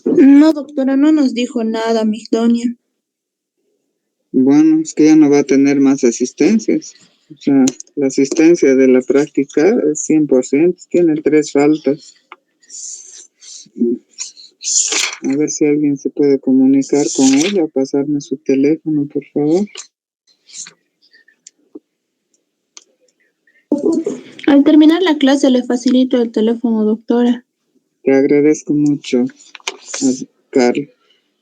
No, doctora, no nos dijo nada, Migdonia. Bueno, es que ya no va a tener más asistencias. O sea, la asistencia de la práctica es 100%, tiene 3 faltas. A ver si alguien se puede comunicar con ella, pasarme su teléfono, por favor. Al terminar la clase le facilito el teléfono, doctora. Te agradezco mucho, Carlos.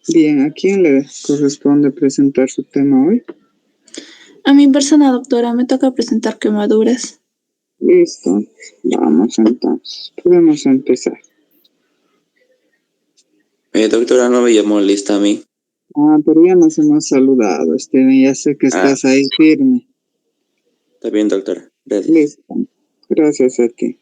Bien, ¿a quién le corresponde presentar su tema hoy? A mi persona, doctora, me toca presentar quemaduras. Listo, vamos entonces, podemos empezar. Doctora, no me llamó lista a mí. Pero ya nos hemos saludado, Steven, ya sé que estás ahí firme. Está bien, doctora. Gracias. Listo, gracias a ti.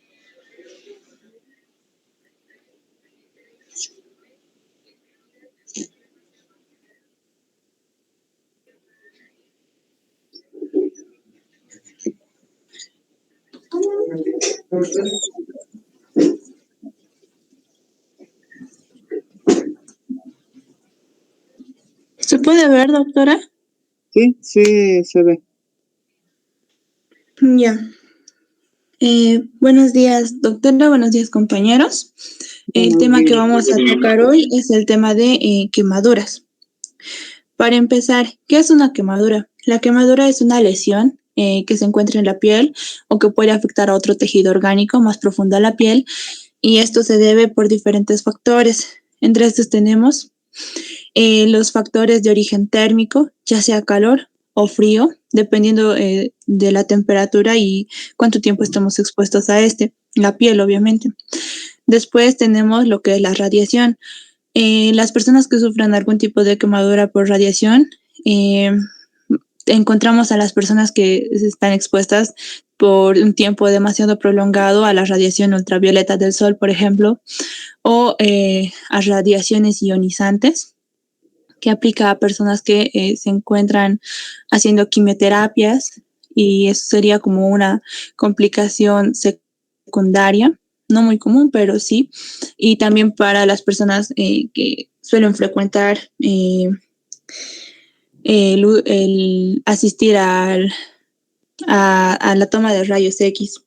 ¿Se puede ver, doctora? Sí, se ve. Ya. Buenos días, doctora. Buenos días, compañeros. El tema que vamos a tocar hoy es el tema de quemaduras. Para empezar, ¿qué es una quemadura? La quemadura es una lesión que se encuentra en la piel o que puede afectar a otro tejido orgánico más profundo a la piel, y esto se debe por diferentes factores. Entre estos tenemos los factores de origen térmico, ya sea calor o frío, dependiendo de la temperatura y cuánto tiempo estamos expuestos a la piel, obviamente. Después tenemos lo que es la radiación. Las personas que sufran algún tipo de quemadura por radiación, encontramos a las personas que están expuestas por un tiempo demasiado prolongado a la radiación ultravioleta del sol, por ejemplo, o a radiaciones ionizantes, que aplica a personas que se encuentran haciendo quimioterapias, y eso sería como una complicación secundaria, no muy común, pero sí. Y también para las personas que suelen frecuentar el asistir a la toma de rayos X.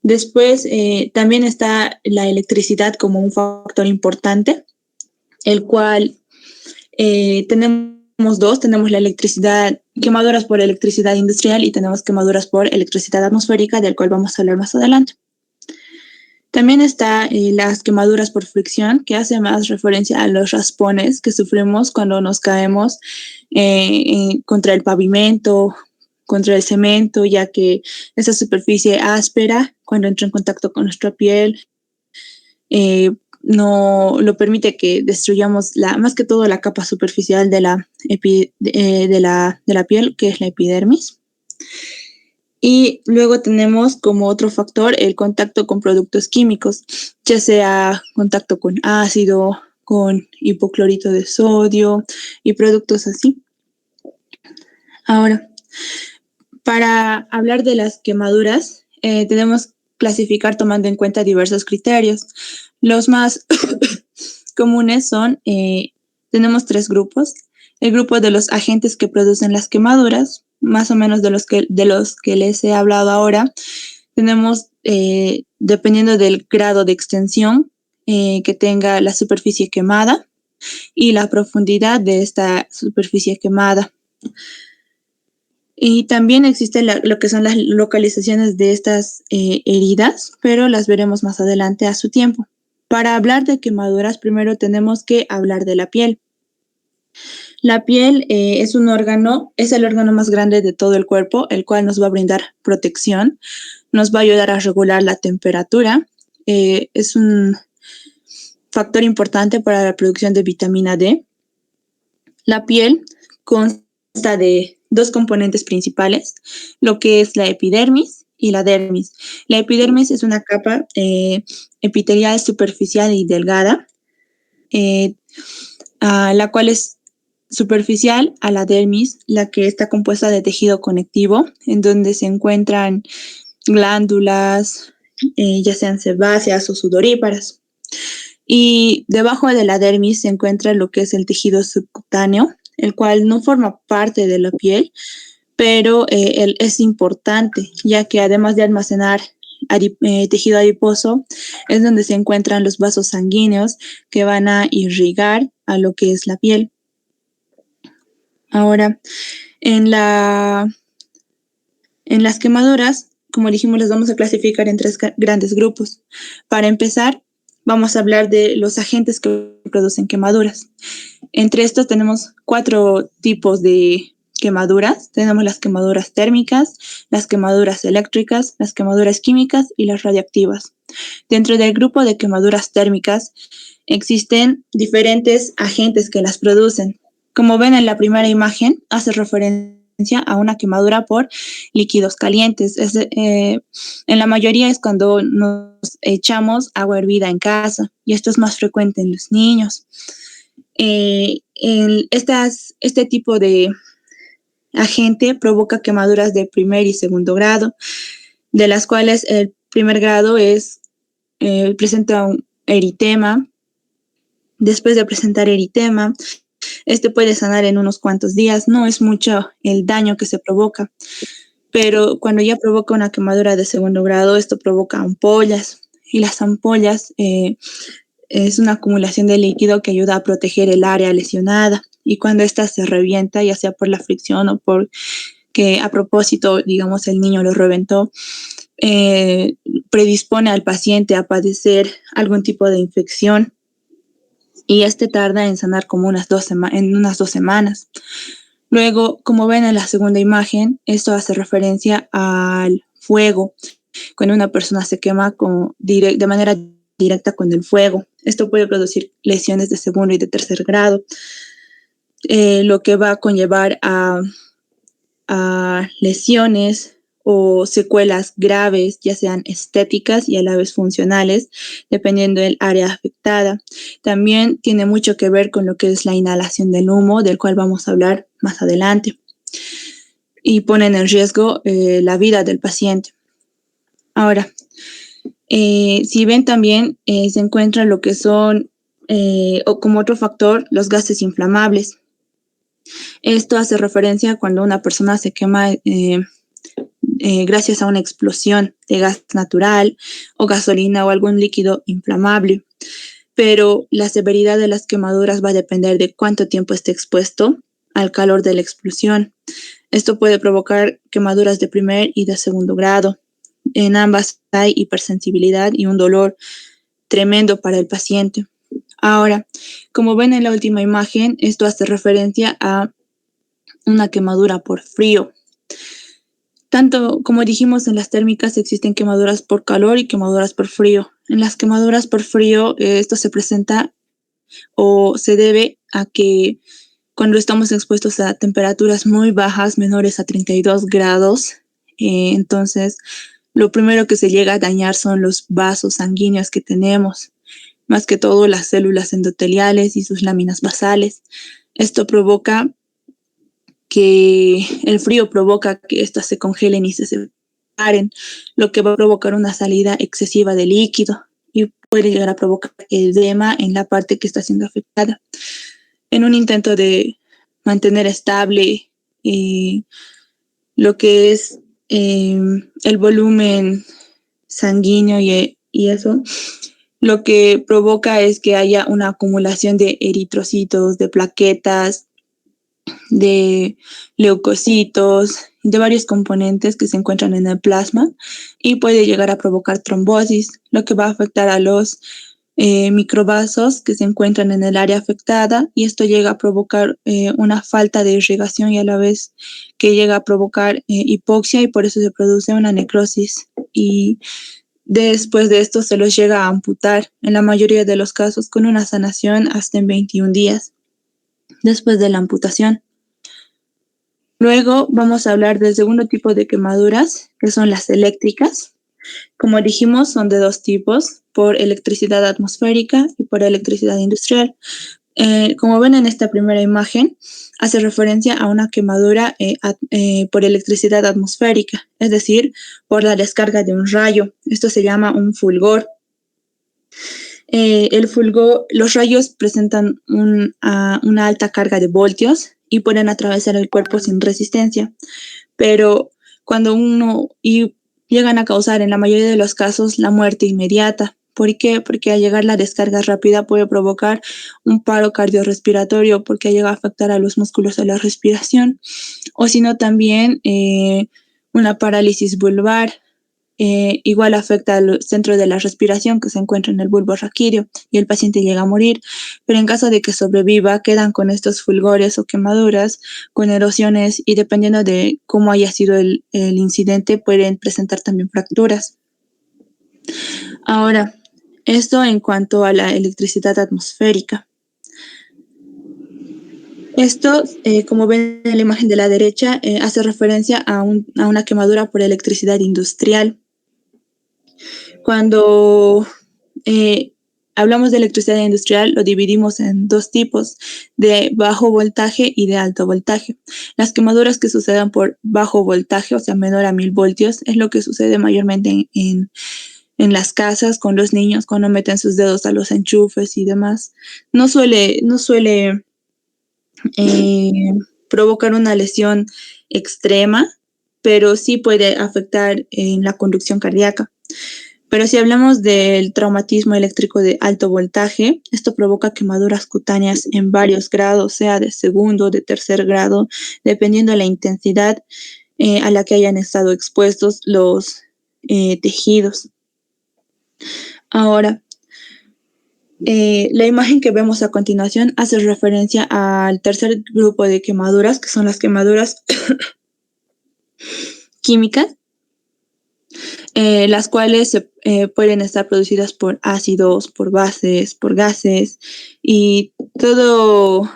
Después también está la electricidad como un factor importante, el cual tenemos dos: tenemos la electricidad, quemaduras por electricidad industrial, y tenemos quemaduras por electricidad atmosférica, del cual vamos a hablar más adelante. También está las quemaduras por fricción, que hace más referencia a los raspones que sufrimos cuando nos caemos contra el pavimento, contra el cemento, ya que esa superficie áspera, cuando entra en contacto con nuestra piel, no lo permite que destruyamos más que todo la capa superficial de la piel, que es la epidermis. Y luego tenemos como otro factor el contacto con productos químicos, ya sea contacto con ácido, con hipoclorito de sodio y productos así. Ahora, para hablar de las quemaduras, tenemos que clasificar tomando en cuenta diversos criterios. Los más comunes son, tenemos 3 grupos. El grupo de los agentes que producen las quemaduras, más o menos de los que les he hablado ahora. Tenemos, dependiendo del grado de extensión que tenga la superficie quemada y la profundidad de esta superficie quemada. Y también existe lo que son las localizaciones de estas heridas, pero las veremos más adelante a su tiempo. Para hablar de quemaduras, primero tenemos que hablar de la piel. La piel es el órgano más grande de todo el cuerpo, el cual nos va a brindar protección, nos va a ayudar a regular la temperatura. Es un factor importante para la producción de vitamina D. La piel consta de 2 componentes principales, lo que es la epidermis y la dermis. La epidermis es una capa epitelial superficial y delgada, la cual es superficial a la dermis, la que está compuesta de tejido conectivo, en donde se encuentran glándulas, ya sean sebáceas o sudoríparas. Y debajo de la dermis se encuentra lo que es el tejido subcutáneo, el cual no forma parte de la piel, pero es importante, ya que además de almacenar tejido adiposo, es donde se encuentran los vasos sanguíneos que van a irrigar a lo que es la piel. Ahora, en las quemaduras, como dijimos, las vamos a clasificar en 3 grandes grupos. Para empezar, vamos a hablar de los agentes que producen quemaduras. Entre estos tenemos 4 tipos de quemaduras. Tenemos las quemaduras térmicas, las quemaduras eléctricas, las quemaduras químicas y las radiactivas. Dentro del grupo de quemaduras térmicas existen diferentes agentes que las producen. Como ven en la primera imagen, hace referencia a una quemadura por líquidos calientes. En la mayoría es cuando nos echamos agua hervida en casa, y esto es más frecuente en los niños. Este tipo de agente provoca quemaduras de primer y segundo grado, de las cuales el primer grado presenta un eritema. Después de presentar eritema, este puede sanar en unos cuantos días. No es mucho el daño que se provoca, pero cuando ya provoca una quemadura de segundo grado, esto provoca ampollas, y las ampollas es una acumulación de líquido que ayuda a proteger el área lesionada, y cuando ésta se revienta, ya sea por la fricción o por que a propósito, digamos, el niño lo reventó, predispone al paciente a padecer algún tipo de infección, y este tarda en sanar como unas 2 semanas. Luego, como ven en la segunda imagen, esto hace referencia al fuego, cuando una persona se quema de manera directa con el fuego. Esto puede producir lesiones de segundo y de tercer grado, lo que va a conllevar a lesiones o secuelas graves, ya sean estéticas y a la vez funcionales, dependiendo del área afectada. También tiene mucho que ver con lo que es la inhalación del humo, del cual vamos a hablar más adelante, y ponen en riesgo la vida del paciente. Ahora, si ven también se encuentra lo que son, o como otro factor, los gases inflamables. Esto hace referencia a cuando una persona se quema gracias a una explosión de gas natural o gasolina o algún líquido inflamable. Pero la severidad de las quemaduras va a depender de cuánto tiempo esté expuesto al calor de la explosión. Esto puede provocar quemaduras de primer y de segundo grado. En ambas hay hipersensibilidad y un dolor tremendo para el paciente. Ahora, como ven en la última imagen, esto hace referencia a una quemadura por frío. Tanto como dijimos, en las térmicas existen quemaduras por calor y quemaduras por frío. En las quemaduras por frío, esto se presenta o se debe a que cuando estamos expuestos a temperaturas muy bajas, menores a 32 grados, entonces lo primero que se llega a dañar son los vasos sanguíneos que tenemos, más que todo las células endoteliales y sus láminas basales. Esto provoca que el frío provoca que éstas se congelen y se separen, lo que va a provocar una salida excesiva de líquido y puede llegar a provocar edema en la parte que está siendo afectada. En un intento de mantener estable lo que es el volumen sanguíneo y eso, lo que provoca es que haya una acumulación de eritrocitos, de plaquetas, de leucocitos, de varios componentes que se encuentran en el plasma, y puede llegar a provocar trombosis, lo que va a afectar a los microvasos que se encuentran en el área afectada, y esto llega a provocar una falta de irrigación, y a la vez que llega a provocar hipoxia, y por eso se produce una necrosis, y después de esto se los llega a amputar, en la mayoría de los casos con una sanación hasta en 21 días después de la amputación. Luego vamos a hablar del segundo tipo de quemaduras, que son las eléctricas. Como dijimos, son de 2 tipos, por electricidad atmosférica y por electricidad industrial. Como ven en esta primera imagen, hace referencia a una quemadura por electricidad atmosférica, es decir, por la descarga de un rayo. Esto se llama un fulgor. Los rayos presentan una alta carga de voltios y pueden atravesar el cuerpo sin resistencia, pero llegan a causar en la mayoría de los casos la muerte inmediata. ¿Por qué? Porque al llegar la descarga rápida puede provocar un paro cardiorrespiratorio porque llega a afectar a los músculos de la respiración, o sino también una parálisis vulvar. Igual afecta al centro de la respiración que se encuentra en el bulbo raquídeo y el paciente llega a morir, pero en caso de que sobreviva quedan con estos fulgores o quemaduras, con erosiones y dependiendo de cómo haya sido el incidente pueden presentar también fracturas. Ahora, esto en cuanto a la electricidad atmosférica. Esto, como ven en la imagen de la derecha, hace referencia a una quemadura por electricidad industrial. Cuando hablamos de electricidad industrial, lo dividimos en dos tipos, de bajo voltaje y de alto voltaje. Las quemaduras que sucedan por bajo voltaje, o sea, menor a 1000 voltios, es lo que sucede mayormente en las casas con los niños cuando meten sus dedos a los enchufes y demás. No suele provocar una lesión extrema, pero sí puede afectar en la conducción cardíaca. Pero si hablamos del traumatismo eléctrico de alto voltaje, esto provoca quemaduras cutáneas en varios grados, sea de segundo, de tercer grado, dependiendo de la intensidad a la que hayan estado expuestos los tejidos. Ahora, la imagen que vemos a continuación hace referencia al tercer grupo de quemaduras, que son las quemaduras químicas, las cuales pueden estar producidas por ácidos, por bases, por gases y todos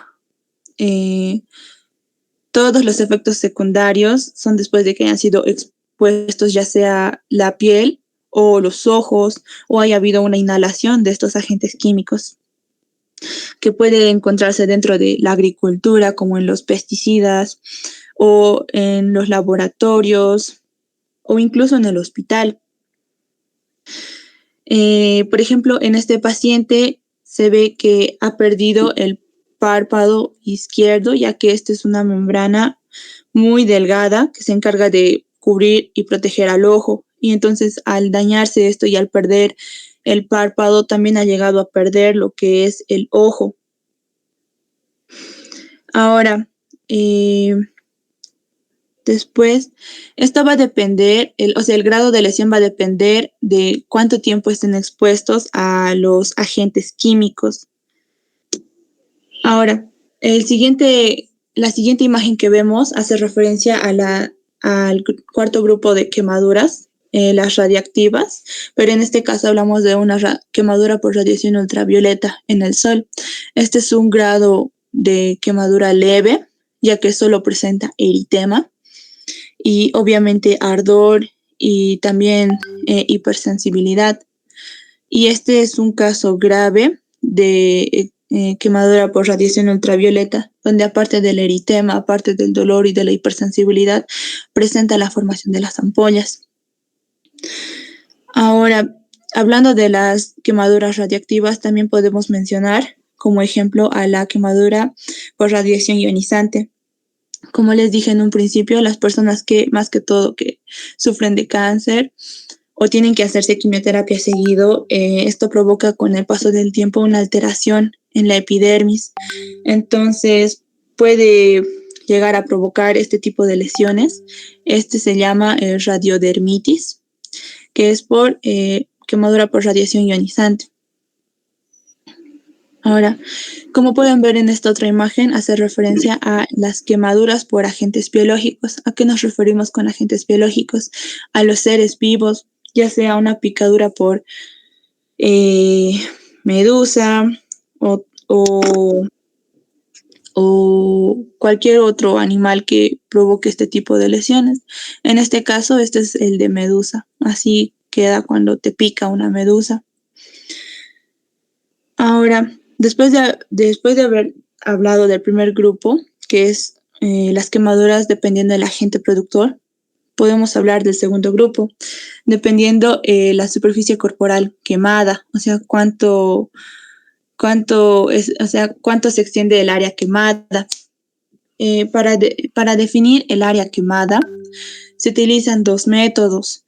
los efectos secundarios son después de que hayan sido expuestos ya sea la piel o los ojos o haya habido una inhalación de estos agentes químicos que puede encontrarse dentro de la agricultura como en los pesticidas o en los laboratorios o incluso en el hospital. Por ejemplo, en este paciente se ve que ha perdido el párpado izquierdo, ya que esta es una membrana muy delgada que se encarga de cubrir y proteger al ojo. Y entonces al dañarse esto y al perder el párpado, también ha llegado a perder lo que es el ojo. Ahora, después, esto va a depender, el grado de lesión va a depender de cuánto tiempo estén expuestos a los agentes químicos. Ahora, la siguiente imagen que vemos hace referencia al cuarto grupo de quemaduras, las radiactivas, pero en este caso hablamos de una quemadura por radiación ultravioleta en el sol. Este es un grado de quemadura leve, ya que solo presenta eritema y obviamente ardor y también hipersensibilidad. Y este es un caso grave de quemadura por radiación ultravioleta, donde aparte del eritema, aparte del dolor y de la hipersensibilidad, presenta la formación de las ampollas. Ahora, hablando de las quemaduras radiactivas, también podemos mencionar como ejemplo a la quemadura por radiación ionizante. Como les dije en un principio, las personas que más que todo que sufren de cáncer o tienen que hacerse quimioterapia seguido, esto provoca con el paso del tiempo una alteración en la epidermis. Entonces puede llegar a provocar este tipo de lesiones. Este se llama radiodermitis, que es por quemadura por radiación ionizante. Ahora, como pueden ver en esta otra imagen, hace referencia a las quemaduras por agentes biológicos. ¿A qué nos referimos con agentes biológicos? A los seres vivos, ya sea una picadura por medusa o cualquier otro animal que provoque este tipo de lesiones. En este caso, este es el de medusa. Así queda cuando te pica una medusa. Ahora, después de haber hablado del primer grupo, que es las quemaduras dependiendo del agente productor, podemos hablar del segundo grupo, dependiendo la superficie corporal quemada, o sea, cuánto es, o sea, cuánto se extiende el área quemada. Para definir el área quemada, se utilizan dos métodos.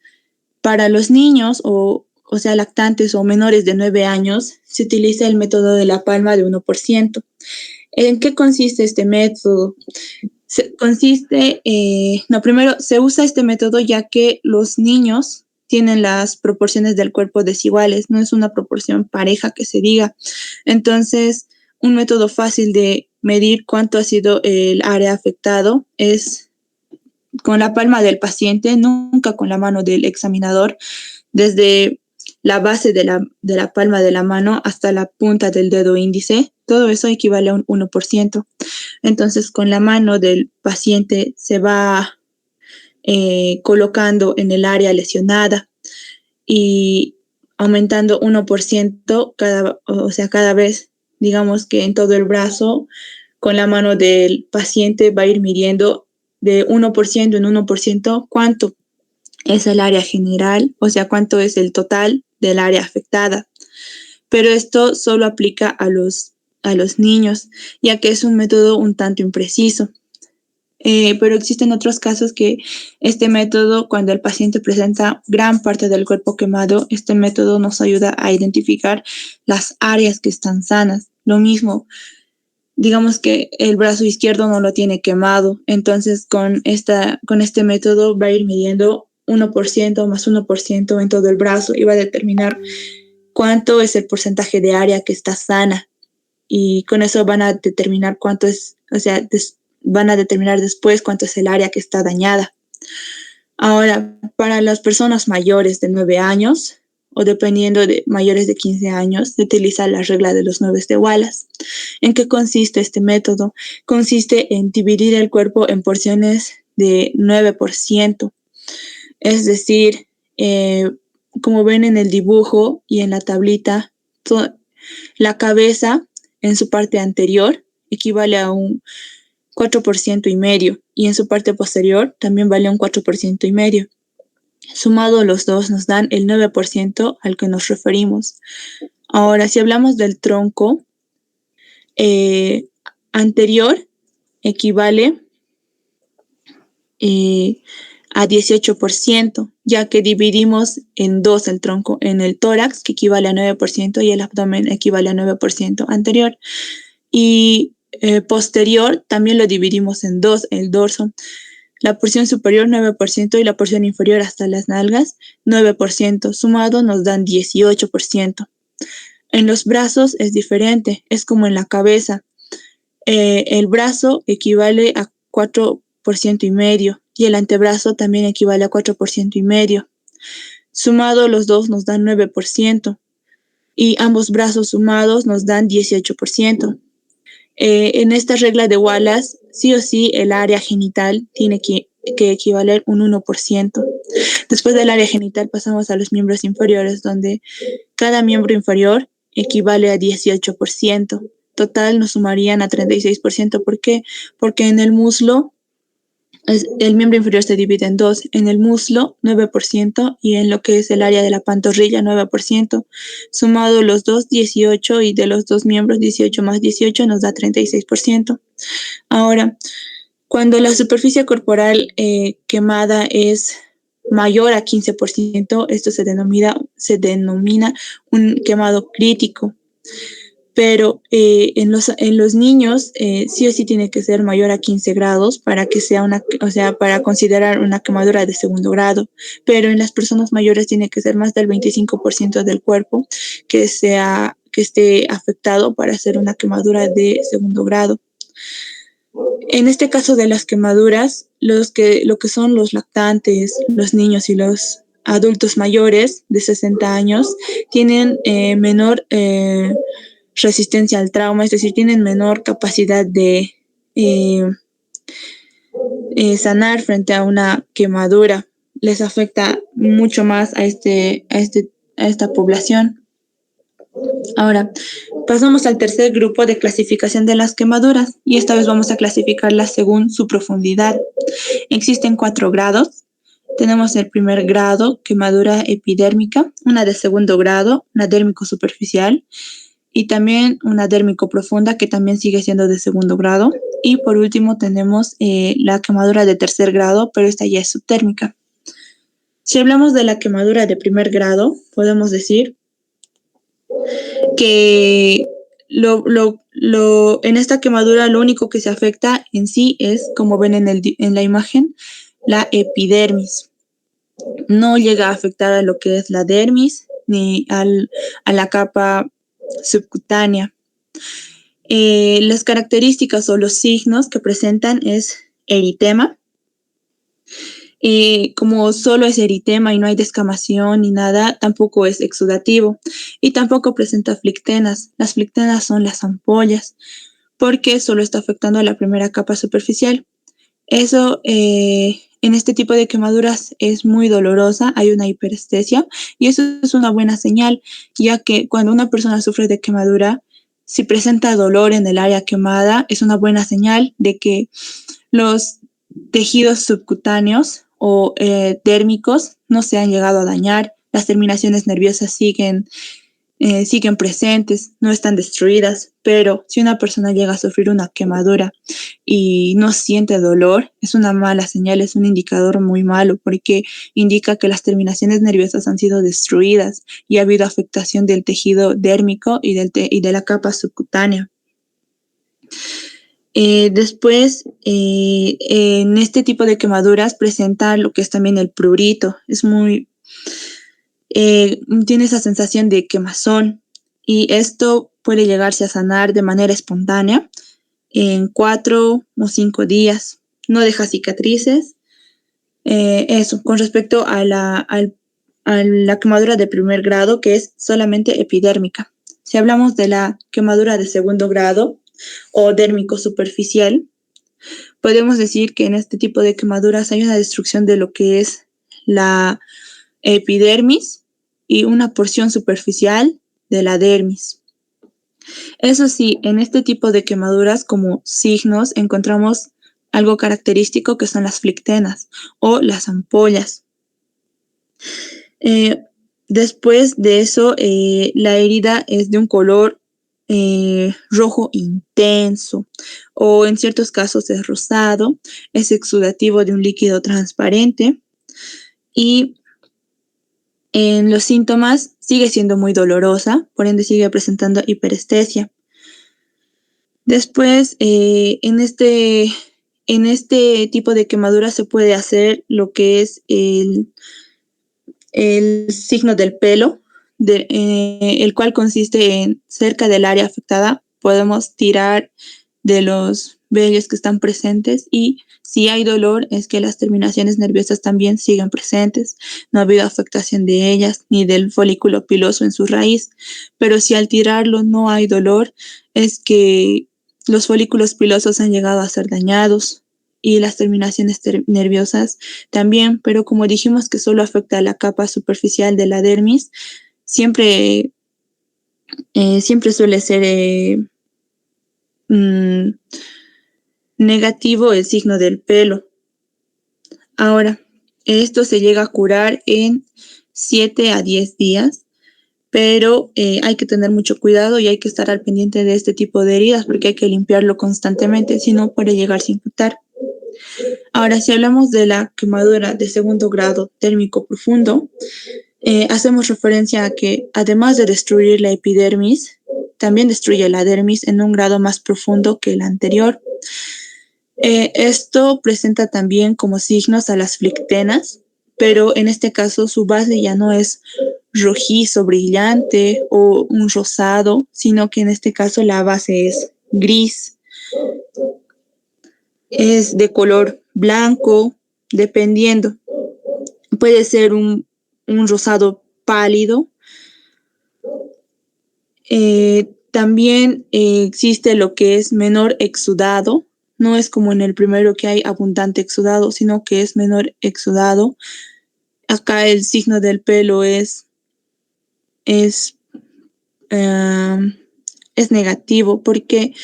Para los niños, o sea, lactantes o menores de 9 años, se utiliza el método de la palma de 1%. ¿En qué consiste este método? Primero se usa este método ya que los niños tienen las proporciones del cuerpo desiguales, no es una proporción pareja que se diga. Entonces, un método fácil de medir cuánto ha sido el área afectado es con la palma del paciente, nunca con la mano del examinador, desde la base de la palma de la mano hasta la punta del dedo índice. Todo eso equivale a un 1%. Entonces, con la mano del paciente se va colocando en el área lesionada y aumentando 1% cada vez. Digamos que en todo el brazo, con la mano del paciente va a ir midiendo de 1% en 1% cuánto es el área general, o sea, cuánto es el total del área afectada. Pero esto solo aplica a los niños, ya que es un método un tanto impreciso. Pero existen otros casos que este método, cuando el paciente presenta gran parte del cuerpo quemado, este método nos ayuda a identificar las áreas que están sanas. Lo mismo, digamos que el brazo izquierdo no lo tiene quemado, entonces con este método va a ir midiendo 1% más 1% en todo el brazo y va a determinar cuánto es el porcentaje de área que está sana. Y con eso van a determinar cuánto es, o sea, van a determinar después cuánto es el área que está dañada. Ahora, para las personas mayores de 9 años, o dependiendo de mayores de 15 años, se utiliza la regla de los 9 de Wallace. ¿En qué consiste este método? Consiste en dividir el cuerpo en porciones de 9%. Es decir, como ven en el dibujo y en la tablita, la cabeza en su parte anterior equivale a un 4,5% y en su parte posterior también vale un 4,5%. Sumado los dos nos dan el 9% al que nos referimos. Ahora, si hablamos del tronco anterior, equivale a 18%, ya que dividimos en dos el tronco, en el tórax, que equivale a 9%, y el abdomen equivale a 9% anterior. Y posterior también lo dividimos en dos, el dorso. La porción superior 9% y la porción inferior hasta las nalgas 9%. Sumado nos dan 18%. En los brazos es diferente, es como en la cabeza. El brazo equivale a 4,5% y el antebrazo también equivale a 4,5%. Sumado los dos nos dan 9% y ambos brazos sumados nos dan 18%. En esta regla de Wallace, sí o sí, el área genital tiene que equivaler un 1%. Después del área genital pasamos a los miembros inferiores, donde cada miembro inferior equivale a 18%. Total nos sumarían a 36%. ¿Por qué? Porque en el muslo, el miembro inferior se divide en dos, en el muslo 9% y en lo que es el área de la pantorrilla 9%, sumado los dos 18 y de los dos miembros 18 más 18 nos da 36%. Ahora, cuando la superficie corporal quemada es mayor a 15%, esto se denomina un quemado crítico. Pero en los niños sí o sí tiene que ser mayor a 15 grados para que sea para considerar una quemadura de segundo grado. Pero en las personas mayores tiene que ser más del 25% del cuerpo que esté afectado para hacer una quemadura de segundo grado. En este caso de las quemaduras, lo que son los lactantes, los niños y los adultos mayores de 60 años tienen menor resistencia al trauma, es decir, tienen menor capacidad de sanar frente a una quemadura. Les afecta mucho más a esta población. Ahora, pasamos al tercer grupo de clasificación de las quemaduras y esta vez vamos a clasificarlas según su profundidad. Existen 4 grados. tenemos el primer grado, quemadura epidérmica, una de segundo grado, una dérmico superficial, y también una dérmico profunda, que también sigue siendo de segundo grado. Y por último tenemos la quemadura de tercer grado, pero esta ya es subtérmica. Si hablamos de la quemadura de primer grado, podemos decir que en esta quemadura lo único que se afecta en sí es, como ven en la imagen, la epidermis. No llega a afectar a lo que es la dermis ni a la capa subcutánea. Las características o los signos que presentan es eritema. Como solo es eritema y no hay descamación ni nada, tampoco es exudativo y tampoco presenta flictenas. Las flictenas son las ampollas, porque solo está afectando a la primera capa superficial. Eso en este tipo de quemaduras es muy dolorosa, hay una hiperestesia y eso es una buena señal, ya que cuando una persona sufre de quemadura, si presenta dolor en el área quemada, es una buena señal de que los tejidos subcutáneos o térmicos no se han llegado a dañar, las terminaciones nerviosas siguen presentes, no están destruidas, pero si una persona llega a sufrir una quemadura y no siente dolor, es una mala señal, es un indicador muy malo, porque indica que las terminaciones nerviosas han sido destruidas y ha habido afectación del tejido dérmico y de la capa subcutánea. Después, en este tipo de quemaduras presenta lo que es también el prurito. Tiene esa sensación de quemazón y esto puede llegarse a sanar de manera espontánea en 4 o 5 días. No deja cicatrices. Eso, con respecto a la quemadura de primer grado, que es solamente epidérmica. Si hablamos de la quemadura de segundo grado o dérmico superficial, podemos decir que en este tipo de quemaduras hay una destrucción de lo que es la epidermis y una porción superficial de la dermis. Eso sí, en este tipo de quemaduras como signos encontramos algo característico que son las flictenas o las ampollas. Después de eso, la herida es de un color rojo intenso o en ciertos casos es rosado, es exudativo de un líquido transparente y en los síntomas sigue siendo muy dolorosa, por ende sigue presentando hiperestesia. Después, en este tipo de quemadura se puede hacer lo que es el signo del pelo, el cual consiste en cerca del área afectada podemos tirar de los vellos que están presentes y si hay dolor es que las terminaciones nerviosas también siguen presentes, no ha habido afectación de ellas ni del folículo piloso en su raíz, pero si al tirarlo no hay dolor es que los folículos pilosos han llegado a ser dañados y las terminaciones nerviosas también, pero como dijimos que solo afecta a la capa superficial de la dermis, siempre suele ser negativo el signo del pelo. Ahora, esto se llega a curar en 7 a 10 días, pero hay que tener mucho cuidado y hay que estar al pendiente de este tipo de heridas porque hay que limpiarlo constantemente, si no puede llegarse a infectar. Ahora, si hablamos de la quemadura de segundo grado térmico profundo, hacemos referencia a que además de destruir la epidermis, también destruye la dermis en un grado más profundo que el anterior. Esto presenta también como signos a las flictenas, pero en este caso su base ya no es rojizo, brillante o un rosado, sino que en este caso la base es gris. Es de color blanco, dependiendo. Puede ser un rosado pálido. También existe lo que es menor exudado. No es como en el primero que hay abundante exudado, sino que es menor exudado. Acá el signo del pelo es negativo porque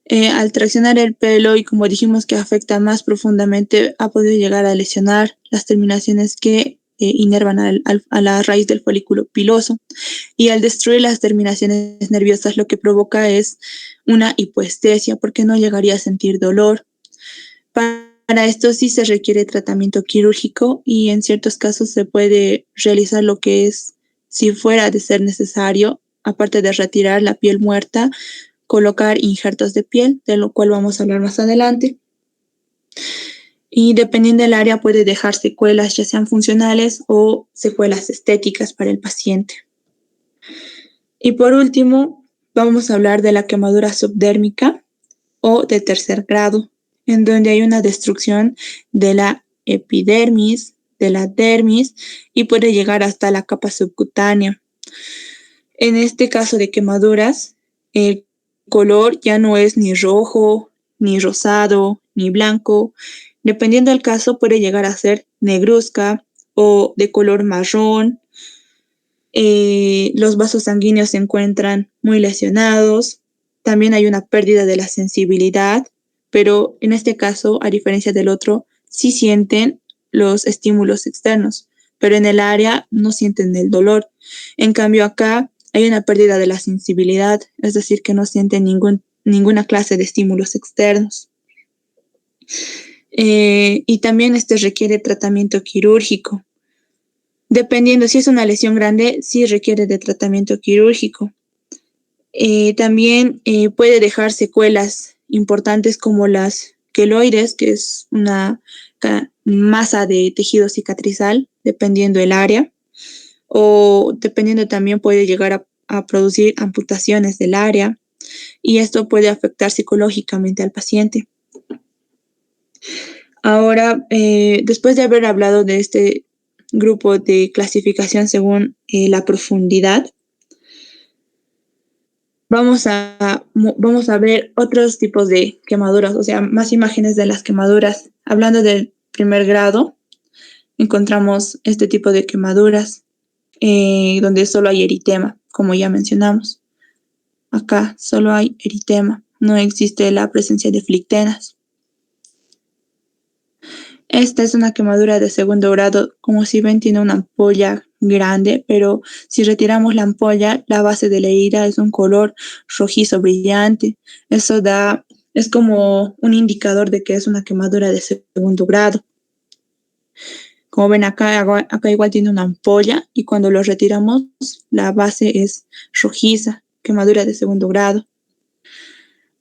Al traccionar el pelo y como dijimos que afecta más profundamente, ha podido llegar a lesionar las terminaciones que inervan a la raíz del folículo piloso, y al destruir las terminaciones nerviosas lo que provoca es una hipoestesia porque no llegaría a sentir dolor. Para esto sí se requiere tratamiento quirúrgico y en ciertos casos se puede realizar lo que es, si fuera de ser necesario, aparte de retirar la piel muerta, colocar injertos de piel, de lo cual vamos a hablar más adelante. Y dependiendo del área puede dejar secuelas, ya sean funcionales o secuelas estéticas para el paciente. Y por último, vamos a hablar de la quemadura subdérmica o de tercer grado, en donde hay una destrucción de la epidermis, de la dermis y puede llegar hasta la capa subcutánea. En este caso de quemaduras, el color ya no es ni rojo, ni rosado, ni blanco. Dependiendo del caso, puede llegar a ser negruzca o de color marrón. Los vasos sanguíneos se encuentran muy lesionados. También hay una pérdida de la sensibilidad, pero en este caso, a diferencia del otro, sí sienten los estímulos externos, pero en el área no sienten el dolor. En cambio, acá hay una pérdida de la sensibilidad, es decir, que no sienten ninguna clase de estímulos externos. Y también requiere tratamiento quirúrgico. Dependiendo si es una lesión grande, sí requiere de tratamiento quirúrgico. También puede dejar secuelas importantes como las queloides, que es una masa de tejido cicatrizal, dependiendo del área, o dependiendo también puede llegar a producir amputaciones del área, y esto puede afectar psicológicamente al paciente. Ahora, después de haber hablado de este grupo de clasificación según la profundidad, vamos a ver otros tipos de quemaduras, o sea, más imágenes de las quemaduras. Hablando del primer grado, encontramos este tipo de quemaduras donde solo hay eritema, como ya mencionamos. Acá solo hay eritema, no existe la presencia de flictenas. Esta es una quemadura de segundo grado. Como si ven, tiene una ampolla grande, pero si retiramos la ampolla, la base de la herida es un color rojizo brillante. Eso es como un indicador de que es una quemadura de segundo grado. Como ven acá igual tiene una ampolla y cuando lo retiramos, la base es rojiza, quemadura de segundo grado.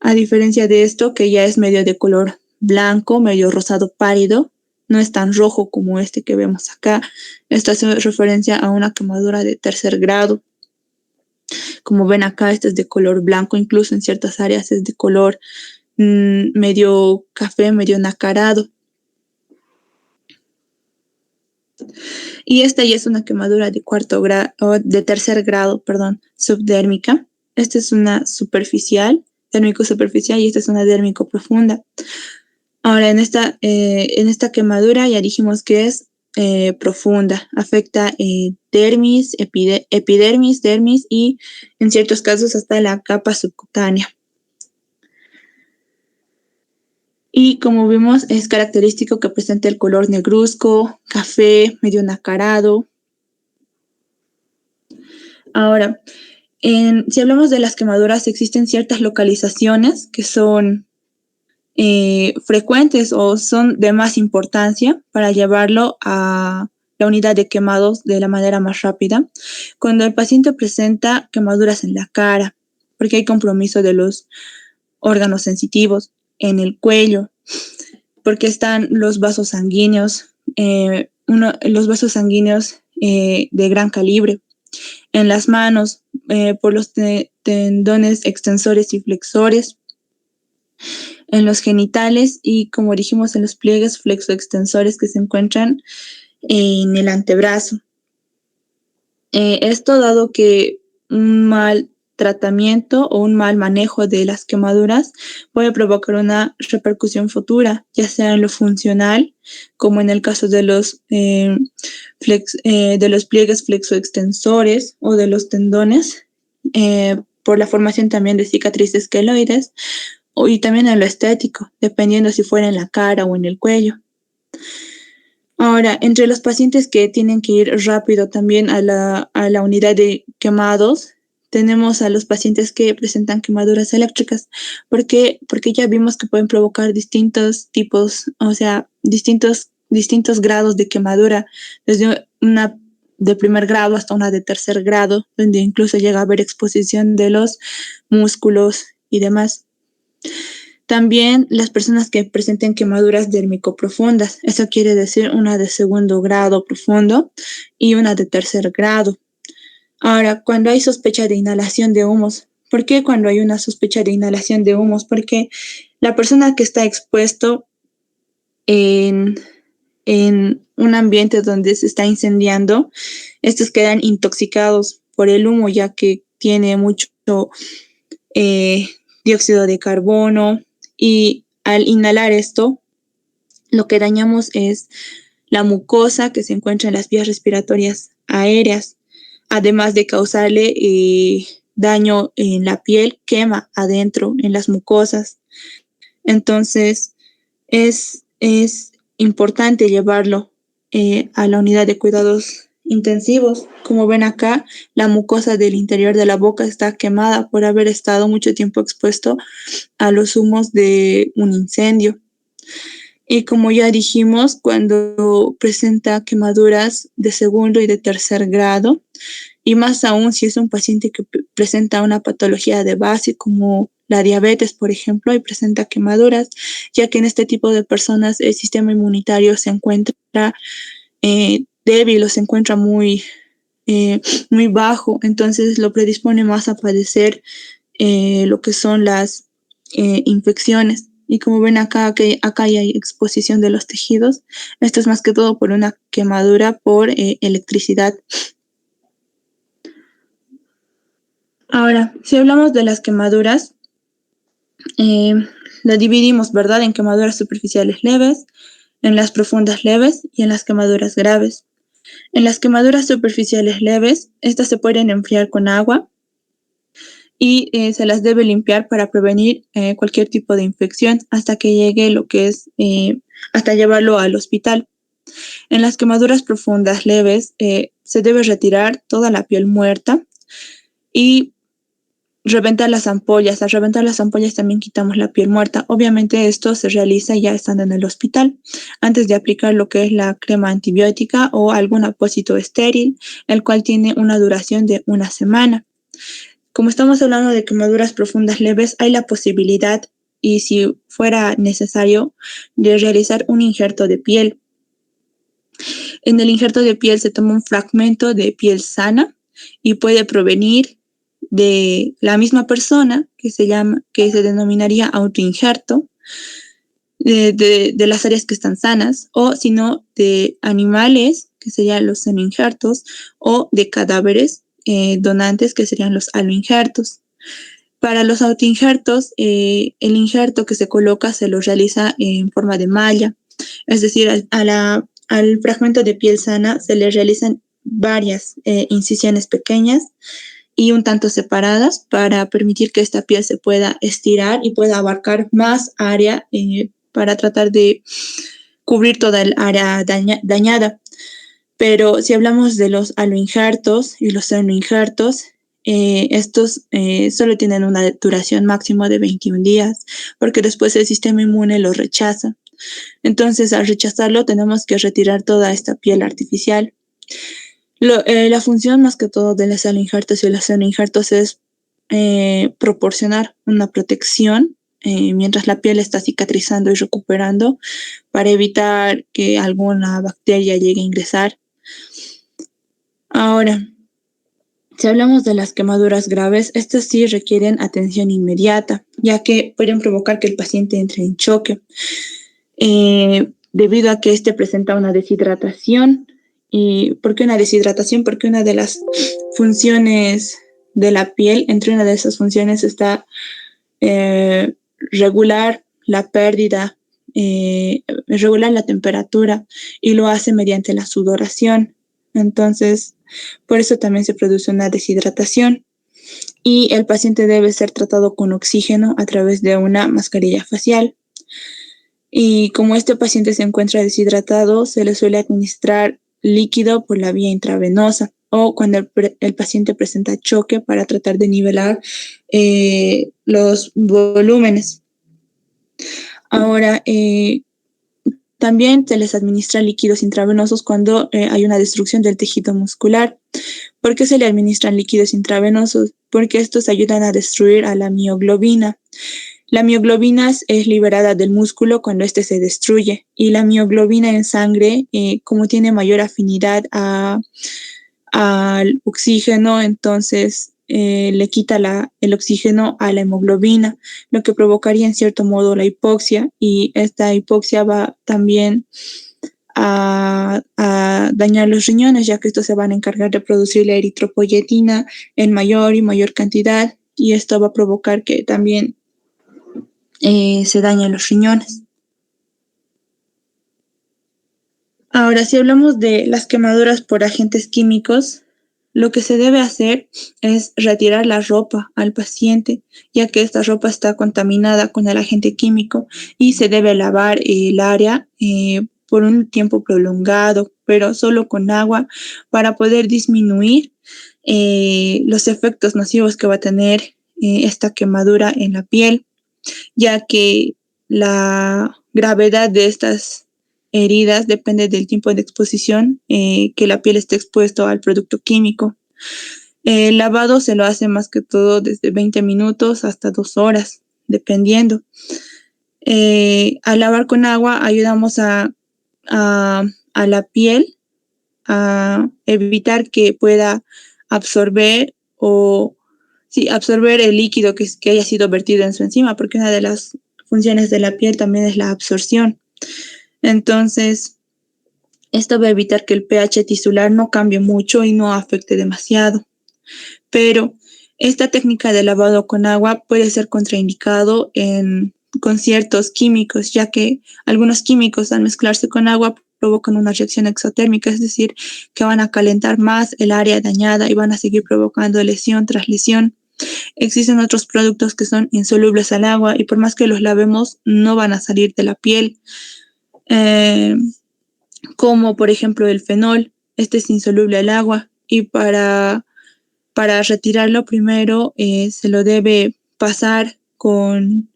A diferencia de esto, que ya es medio de color blanco, medio rosado pálido, no es tan rojo como este que vemos acá. Esto hace referencia a una quemadura de tercer grado. Como ven acá, este es de color blanco, incluso en ciertas áreas es de color medio café, medio nacarado. Y esta ya es una quemadura de tercer grado, subdérmica. Esta es una superficial, dérmico superficial, y esta es una dérmico profunda. Ahora, en esta quemadura ya dijimos que es profunda, afecta dermis, epidermis, dermis y en ciertos casos hasta la capa subcutánea. Y como vimos, es característico que presente el color negruzco, café, medio nacarado. Ahora, si hablamos de las quemaduras, existen ciertas localizaciones que son frecuentes o son de más importancia para llevarlo a la unidad de quemados de la manera más rápida. Cuando el paciente presenta quemaduras en la cara, porque hay compromiso de los órganos sensitivos, en el cuello, porque están los vasos sanguíneos, los vasos sanguíneos de gran calibre, en las manos, por los tendones extensores y flexores, en los genitales y, como dijimos, en los pliegues flexoextensores que se encuentran en el antebrazo. Esto dado que un mal tratamiento o un mal manejo de las quemaduras puede provocar una repercusión futura, ya sea en lo funcional, como en el caso de los pliegues flexoextensores o de los tendones, por la formación también de cicatrices queloides, y también en lo estético, dependiendo si fuera en la cara o en el cuello. Ahora, entre los pacientes que tienen que ir rápido también a la unidad de quemados, tenemos a los pacientes que presentan quemaduras eléctricas. ¿Por qué? Porque ya vimos que pueden provocar distintos tipos, o sea, distintos grados de quemadura, desde una de primer grado hasta una de tercer grado, donde incluso llega a haber exposición de los músculos y demás. También las personas que presenten quemaduras dérmico-profundas, eso quiere decir una de segundo grado profundo y una de tercer grado. Ahora, cuando hay sospecha de inhalación de humos, ¿por qué cuando hay una sospecha de inhalación de humos? Porque la persona que está expuesto en un ambiente donde se está incendiando, estos quedan intoxicados por el humo, ya que tiene mucho dióxido de carbono, y al inhalar esto, lo que dañamos es la mucosa que se encuentra en las vías respiratorias aéreas, además de causarle daño en la piel, quema adentro en las mucosas. Entonces, es importante llevarlo a la unidad de cuidados intensivos. Como ven acá, la mucosa del interior de la boca está quemada por haber estado mucho tiempo expuesto a los humos de un incendio. Y como ya dijimos, cuando presenta quemaduras de segundo y de tercer grado, y más aún si es un paciente que presenta una patología de base como la diabetes, por ejemplo, y presenta quemaduras, ya que en este tipo de personas el sistema inmunitario se encuentra débil o se encuentra muy bajo, entonces lo predispone más a padecer lo que son las infecciones. Y como ven acá, acá hay exposición de los tejidos. Esto es más que todo por una quemadura por electricidad. Ahora, si hablamos de las quemaduras, la dividimos, ¿verdad?, en quemaduras superficiales leves, en las profundas leves y en las quemaduras graves. En las quemaduras superficiales leves, estas se pueden enfriar con agua y se las debe limpiar para prevenir cualquier tipo de infección hasta que llegue lo que es, hasta llevarlo al hospital. En las quemaduras profundas leves, se debe retirar toda la piel muerta y reventar las ampollas. Al reventar las ampollas también quitamos la piel muerta. Obviamente esto se realiza ya estando en el hospital, antes de aplicar lo que es la crema antibiótica o algún apósito estéril, el cual tiene una duración de 1 semana. Como estamos hablando de quemaduras profundas leves, hay la posibilidad, y si fuera necesario, de realizar un injerto de piel. En el injerto de piel se toma un fragmento de piel sana y puede provenir de la misma persona, que se denominaría autoinjerto, de las áreas que están sanas, o si no, de animales, que serían los senoinjertos, o de cadáveres donantes, que serían los aloinjertos. Para los autoinjertos, el injerto que se coloca se lo realiza en forma de malla, es decir, al fragmento de piel sana se le realizan varias incisiones pequeñas y un tanto separadas para permitir que esta piel se pueda estirar y pueda abarcar más área para tratar de cubrir toda el área dañada. Pero si hablamos de los aloinjertos y los senoinjertos, estos solo tienen una duración máxima de 21 días, porque después el sistema inmune los rechaza. Entonces, al rechazarlo, tenemos que retirar toda esta piel artificial. La función más que todo de los aloinjertos y los senoinjertos es proporcionar una protección mientras la piel está cicatrizando y recuperando, para evitar que alguna bacteria llegue a ingresar. Ahora, si hablamos de las quemaduras graves, estas sí requieren atención inmediata, ya que pueden provocar que el paciente entre en choque, debido a que este presenta una deshidratación. ¿Y por qué una deshidratación? Porque una de las funciones de la piel, entre una de esas funciones está regular la pérdida, regular la temperatura, y lo hace mediante la sudoración. Entonces, por eso también se produce una deshidratación. y el paciente debe ser tratado con oxígeno a través de una mascarilla facial. Y como este paciente se encuentra deshidratado, se le suele administrar líquido por la vía intravenosa o cuando el paciente presenta choque para tratar de nivelar los volúmenes. Ahora, también se les administra líquidos intravenosos cuando hay una destrucción del tejido muscular. ¿Por qué se le administran líquidos intravenosos? Porque estos ayudan a destruir a la mioglobina. La mioglobina es liberada del músculo cuando éste se destruye y la mioglobina en sangre, como tiene mayor afinidad al oxígeno, entonces le quita el oxígeno a la hemoglobina, lo que provocaría en cierto modo la hipoxia y esta hipoxia va también a dañar los riñones, ya que estos se van a encargar de producir la eritropoyetina en mayor y mayor cantidad y esto va a provocar que también se dañan los riñones. Ahora, si hablamos de las quemaduras por agentes químicos, lo que se debe hacer es retirar la ropa al paciente, ya que esta ropa está contaminada con el agente químico y se debe lavar el área por un tiempo prolongado, pero solo con agua para poder disminuir los efectos nocivos que va a tener esta quemadura en la piel, ya que la gravedad de estas heridas depende del tiempo de exposición que la piel esté expuesto al producto químico. El lavado se lo hace más que todo desde 20 minutos hasta 2 horas, dependiendo. Al lavar con agua ayudamos a la piel a evitar que pueda absorber absorber el líquido que haya sido vertido en su enzima, porque una de las funciones de la piel también es la absorción. Entonces, esto va a evitar que el pH tisular no cambie mucho y no afecte demasiado. Pero esta técnica de lavado con agua puede ser contraindicado con ciertos químicos, ya que algunos químicos al mezclarse con agua provocan una reacción exotérmica, es decir, que van a calentar más el área dañada y van a seguir provocando lesión tras lesión. Existen otros productos que son insolubles al agua y por más que los lavemos no van a salir de la piel, como por ejemplo el fenol. Este es insoluble al agua y para retirarlo primero se lo debe pasar con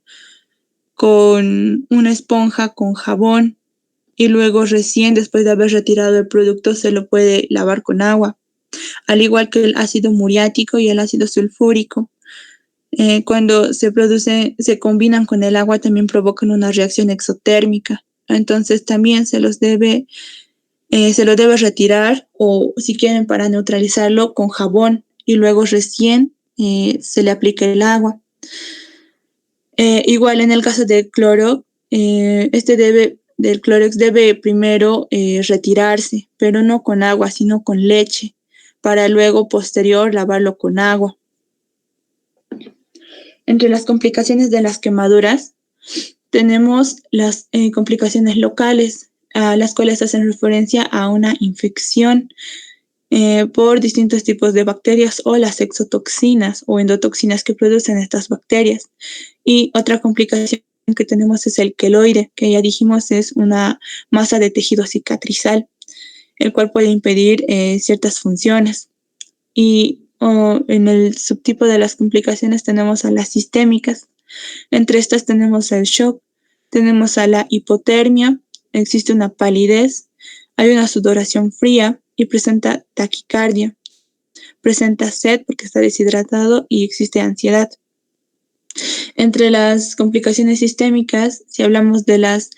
una esponja con jabón y luego recién después de haber retirado el producto se lo puede lavar con agua, al igual que el ácido muriático y el ácido sulfúrico. Cuando se combinan con el agua también provocan una reacción exotérmica, entonces también se lo debe retirar o si quieren para neutralizarlo con jabón y luego recién se le aplica el agua. Igual en el caso del cloro, del Clorox debe primero retirarse, pero no con agua, sino con leche, para luego posterior lavarlo con agua. Entre las complicaciones de las quemaduras tenemos las complicaciones locales, a las cuales hacen referencia a una infección por distintos tipos de bacterias o las exotoxinas o endotoxinas que producen estas bacterias. Y otra complicación que tenemos es el queloide, que ya dijimos es una masa de tejido cicatrizal, el cual puede impedir ciertas funciones. Y en el subtipo de las complicaciones tenemos a las sistémicas. Entre estas tenemos el shock, tenemos a la hipotermia, existe una palidez, hay una sudoración fría y presenta taquicardia, presenta sed porque está deshidratado y existe ansiedad. Entre las complicaciones sistémicas, si hablamos de las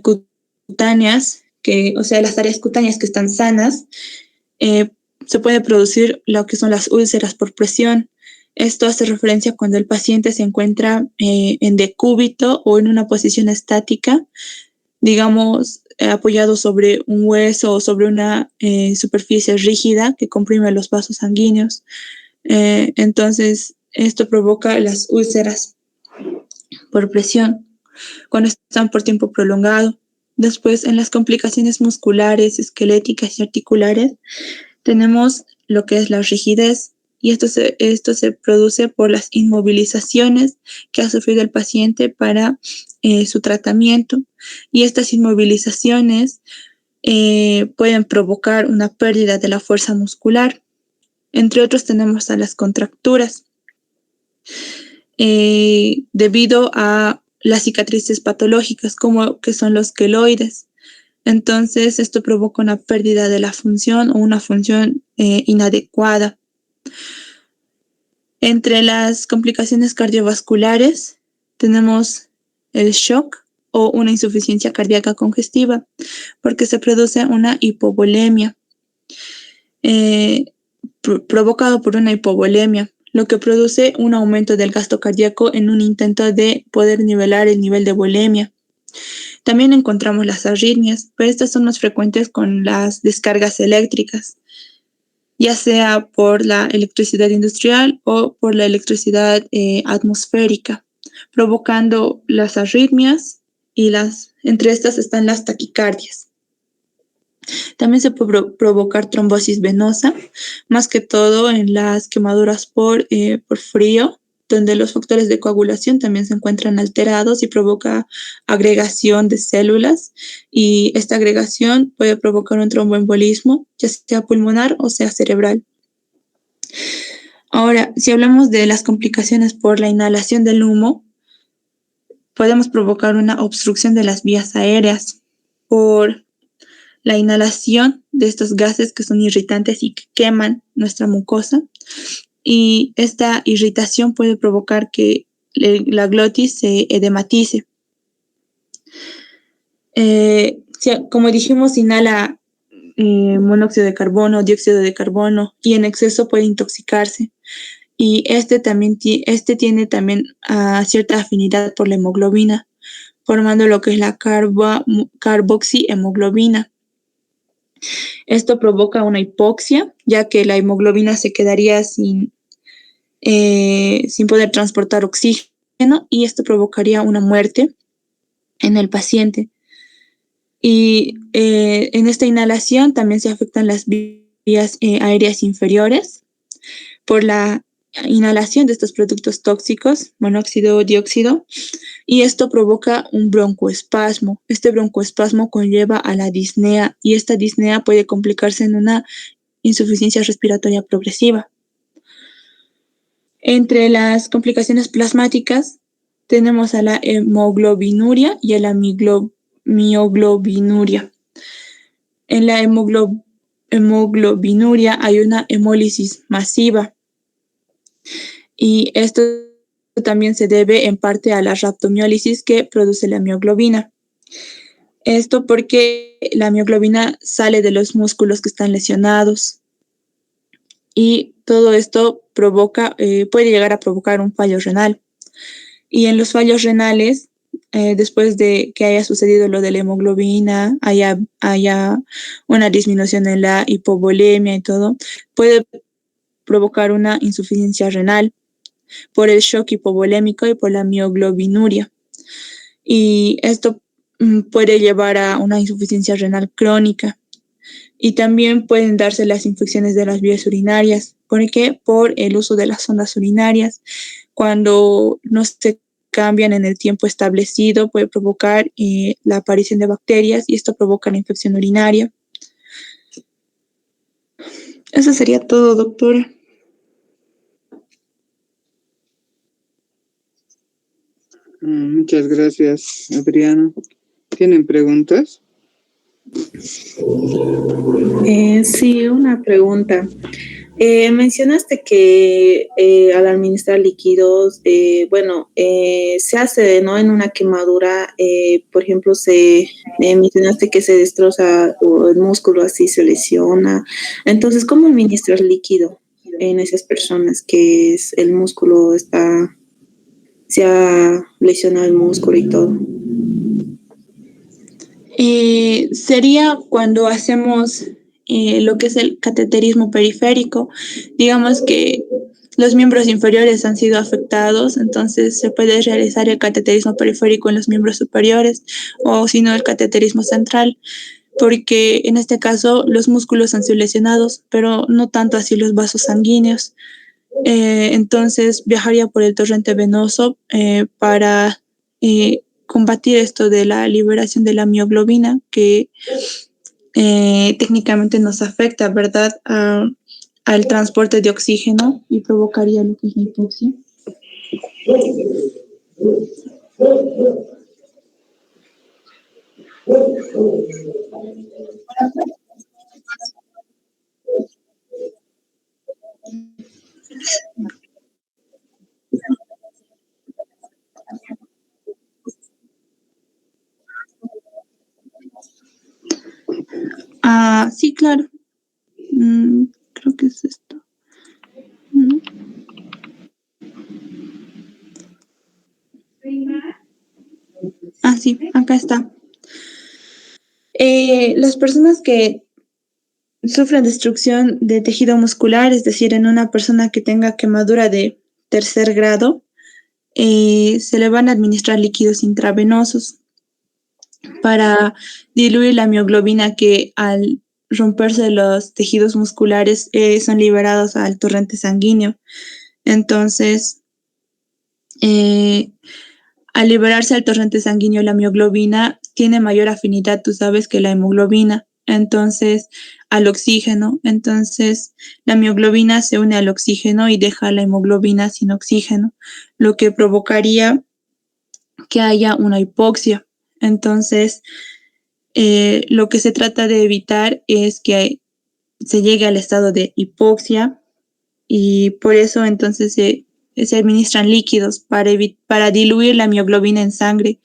cutáneas, o sea, las áreas cutáneas que están sanas, se puede producir lo que son las úlceras por presión. Esto hace referencia cuando el paciente se encuentra en decúbito o en una posición estática, digamos, apoyado sobre un hueso o sobre una superficie rígida que comprime los vasos sanguíneos. Entonces, esto provoca las úlceras por presión cuando están por tiempo prolongado. Después, en las complicaciones musculares, esqueléticas y articulares, tenemos lo que es la rigidez y esto se produce por las inmovilizaciones que ha sufrido el paciente para su tratamiento, y estas inmovilizaciones pueden provocar una pérdida de la fuerza muscular. Entre otros tenemos a las contracturas, debido a las cicatrices patológicas, como que son los queloides. Entonces, esto provoca una pérdida de la función o una función inadecuada. Entre las complicaciones cardiovasculares tenemos el shock o una insuficiencia cardíaca congestiva, porque se produce una hipovolemia, provocado por una hipovolemia, lo que produce un aumento del gasto cardíaco en un intento de poder nivelar el nivel de volemia. También encontramos las arritmias, pero estas son más frecuentes con las descargas eléctricas, ya sea por la electricidad industrial o por la electricidad atmosférica, provocando las arritmias, y entre estas están las taquicardias. También se puede provocar trombosis venosa, más que todo en las quemaduras por frío, donde los factores de coagulación también se encuentran alterados y provoca agregación de células, y esta agregación puede provocar un tromboembolismo, ya sea pulmonar o sea cerebral. Ahora, si hablamos de las complicaciones por la inhalación del humo, podemos provocar una obstrucción de las vías aéreas por la inhalación de estos gases que son irritantes y que queman nuestra mucosa, y esta irritación puede provocar que la glotis se edematice. Como dijimos, inhala monóxido de carbono, dióxido de carbono, y en exceso puede intoxicarse. Y este tiene también cierta afinidad por la hemoglobina, formando lo que es la carboxihemoglobina. Esto provoca una hipoxia, ya que la hemoglobina se quedaría sin poder transportar oxígeno, y esto provocaría una muerte en el paciente. Y en esta inhalación también se afectan las vías aéreas inferiores por la inhalación de estos productos tóxicos, monóxido, dióxido, y esto provoca un broncoespasmo. Este broncoespasmo conlleva a la disnea, y esta disnea puede complicarse en una insuficiencia respiratoria progresiva. Entre las complicaciones plasmáticas tenemos a la hemoglobinuria y a la mioglobinuria. En la hemoglobinuria hay una hemólisis masiva, y esto también se debe en parte a la rhabdomiólisis que produce la mioglobina. Esto porque la mioglobina sale de los músculos que están lesionados, y todo esto puede llegar a provocar un fallo renal. Y en los fallos renales, después de que haya sucedido lo de la hemoglobina, haya una disminución en la hipovolemia y todo, puede provocar una insuficiencia renal por el shock hipovolémico y por la mioglobinuria. Y esto puede llevar a una insuficiencia renal crónica. Y también pueden darse las infecciones de las vías urinarias, porque por el uso de las sondas urinarias, cuando no se cambian en el tiempo establecido, puede provocar la aparición de bacterias, y esto provoca la infección urinaria. Eso sería todo, doctora. Muchas gracias, Adriana. ¿Tienen preguntas? Sí, una pregunta. Mencionaste que al administrar líquidos, se hace, ¿no? En una quemadura, por ejemplo, mencionaste que se destroza el músculo, así se lesiona. Entonces, ¿cómo administrar líquido en esas personas que el músculo se ha lesionado el músculo y todo? Sería cuando hacemos lo que es el cateterismo periférico. Digamos que los miembros inferiores han sido afectados, entonces se puede realizar el cateterismo periférico en los miembros superiores, o si no el cateterismo central, porque en este caso los músculos han sido lesionados, pero no tanto así los vasos sanguíneos. Entonces viajaría por el torrente venoso para combatir esto de la liberación de la mioglobina que técnicamente nos afecta, ¿verdad? Al transporte de oxígeno y provocaría lo que es la hipoxia. Sí, claro. Creo que es esto. Sí, acá está. Las personas que sufren destrucción de tejido muscular, es decir, en una persona que tenga quemadura de tercer grado, se le van a administrar líquidos intravenosos para diluir la mioglobina que al romperse los tejidos musculares son liberados al torrente sanguíneo. Entonces, al liberarse al torrente sanguíneo, la mioglobina tiene mayor afinidad, tú sabes, que la hemoglobina. Entonces, al oxígeno. Entonces, la mioglobina se une al oxígeno y deja la hemoglobina sin oxígeno, lo que provocaría que haya una hipoxia. Entonces, lo que se trata de evitar es que se llegue al estado de hipoxia y por eso entonces se administran líquidos para diluir la mioglobina en sangre,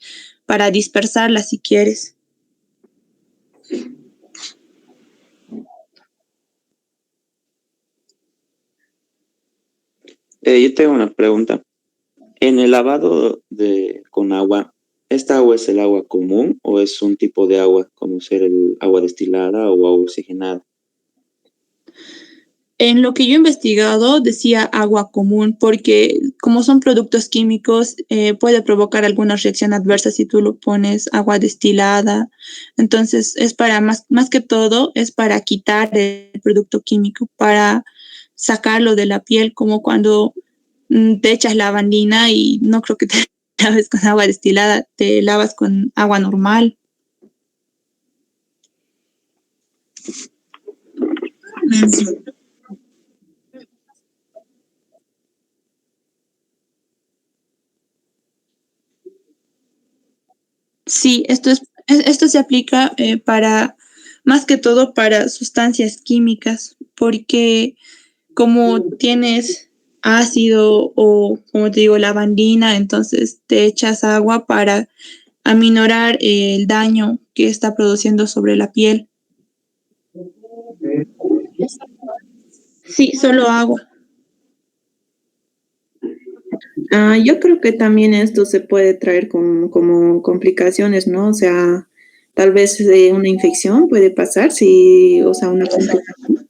para dispersarla si quieres. Yo tengo una pregunta. En el lavado con agua, ¿esta agua es el agua común o es un tipo de agua, como ser el agua destilada o agua oxigenada? En lo que yo he investigado decía agua común porque como son productos químicos puede provocar alguna reacción adversa si tú lo pones agua destilada. Entonces es para más que todo es para quitar el producto químico, para sacarlo de la piel como cuando te echas lavandina y no creo que te laves con agua destilada, te lavas con agua normal. Sí, esto se aplica para, más que todo para sustancias químicas, porque como tienes ácido o, como te digo, lavandina, entonces te echas agua para aminorar el daño que está produciendo sobre la piel. Sí, solo agua. Yo creo que también esto se puede traer como complicaciones, ¿no? O sea, tal vez una infección puede pasar, si, o sea, una complicación.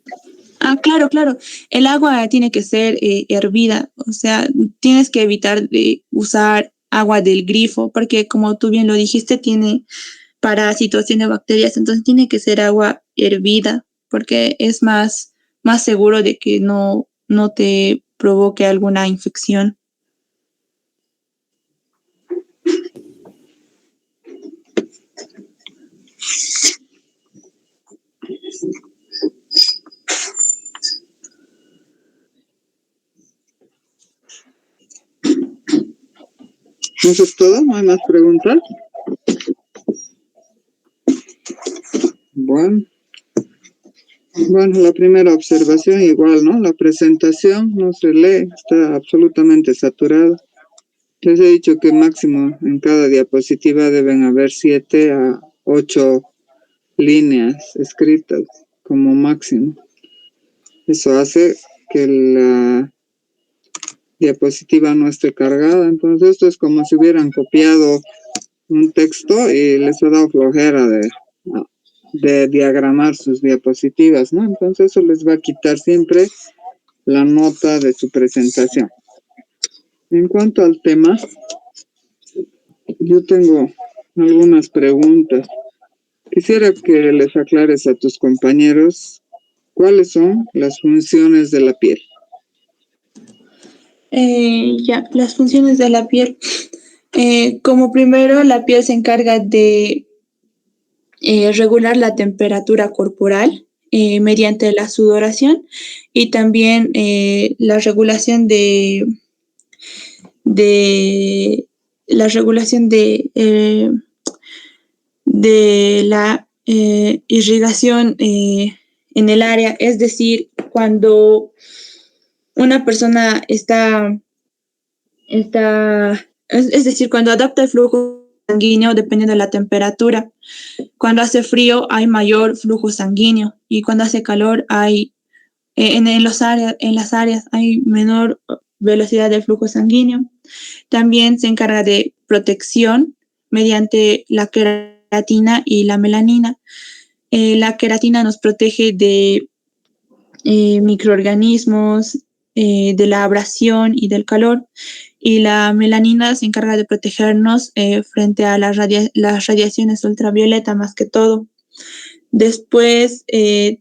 Claro, claro. El agua tiene que ser hervida, o sea, tienes que evitar de usar agua del grifo, porque como tú bien lo dijiste, tiene parásitos, tiene bacterias, entonces tiene que ser agua hervida, porque es más seguro de que no te provoque alguna infección. ¿Eso es todo? ¿No hay más preguntas? Bueno, la primera observación igual, ¿no? La presentación no se lee, está absolutamente saturada. Les he dicho que máximo en cada diapositiva deben haber 7 a 8 líneas escritas como máximo. Eso hace que la diapositiva no esté cargada. Entonces esto es como si hubieran copiado un texto y les ha dado flojera de diagramar sus diapositivas, ¿no? Entonces eso les va a quitar siempre la nota de su presentación. En cuanto al tema, yo tengo algunas preguntas. Quisiera que les aclares a tus compañeros cuáles son las funciones de la piel. Ya, las funciones de la piel. Como primero, la piel se encarga de regular la temperatura corporal mediante la sudoración y también la regulación de la regulación de la irrigación en el área, es decir, cuando una persona es decir, cuando adapta el flujo sanguíneo dependiendo de la temperatura. Cuando hace frío hay mayor flujo sanguíneo y cuando hace calor hay en las áreas hay menor velocidad del flujo sanguíneo. También se encarga de protección mediante la queratina y la melanina. La queratina nos protege de microorganismos, de la abrasión y del calor. Y la melanina se encarga de protegernos frente a las radiaciones ultravioleta más que todo. Después,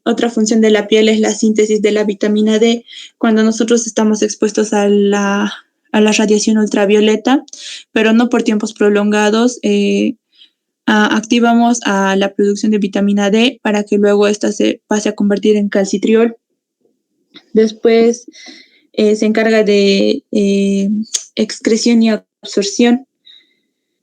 otra función de la piel es la síntesis de la vitamina D. Cuando nosotros estamos expuestos a la radiación ultravioleta, pero no por tiempos prolongados, activamos a la producción de vitamina D para que luego esta se pase a convertir en calcitriol. Después se encarga de excreción y absorción,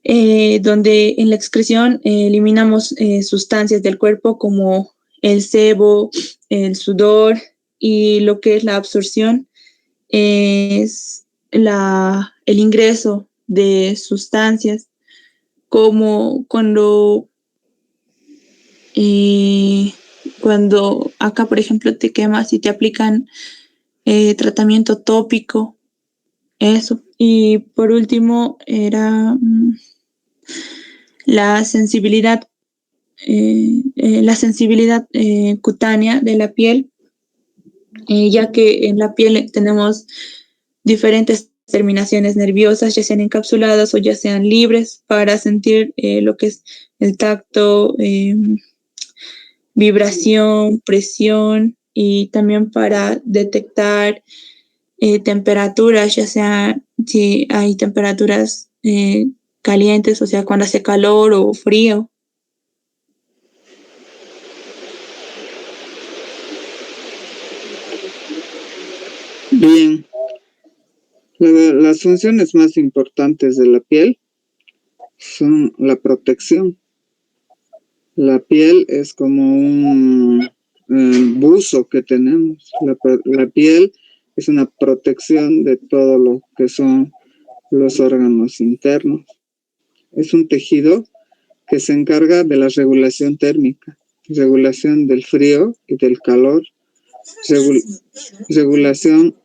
donde en la excreción eliminamos sustancias del cuerpo como el sebo, el sudor, y lo que es la absorción es el ingreso de sustancias como cuando acá, por ejemplo, te quemas y te aplican tratamiento tópico, eso. Y por último era la sensibilidad cutánea de la piel, ya que en la piel tenemos diferentes terminaciones nerviosas, ya sean encapsuladas o ya sean libres, para sentir lo que es el tacto, vibración, presión, y también para detectar temperaturas, ya sea si hay temperaturas calientes, o sea, cuando hace calor o frío. Bien, las funciones más importantes de la piel son la protección. La piel es como un buzo que tenemos. La piel es una protección de todo lo que son los órganos internos. Es un tejido que se encarga de la regulación térmica, regulación del frío y del calor, regulación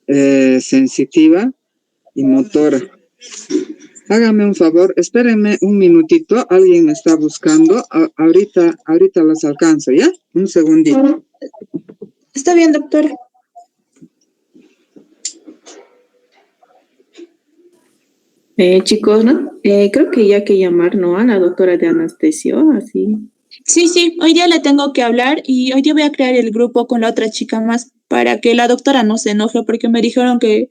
sensitiva y motora. Hágame un favor, espérenme un minutito, alguien me está buscando. Ahorita los alcanzo, ¿ya? Un segundito. Está bien, doctora. Chicos, ¿no? Creo que ya hay que llamar, ¿no? A la doctora de anestesio, así. Sí, hoy día le tengo que hablar y hoy día voy a crear el grupo con la otra chica más para que la doctora no se enoje, porque me dijeron que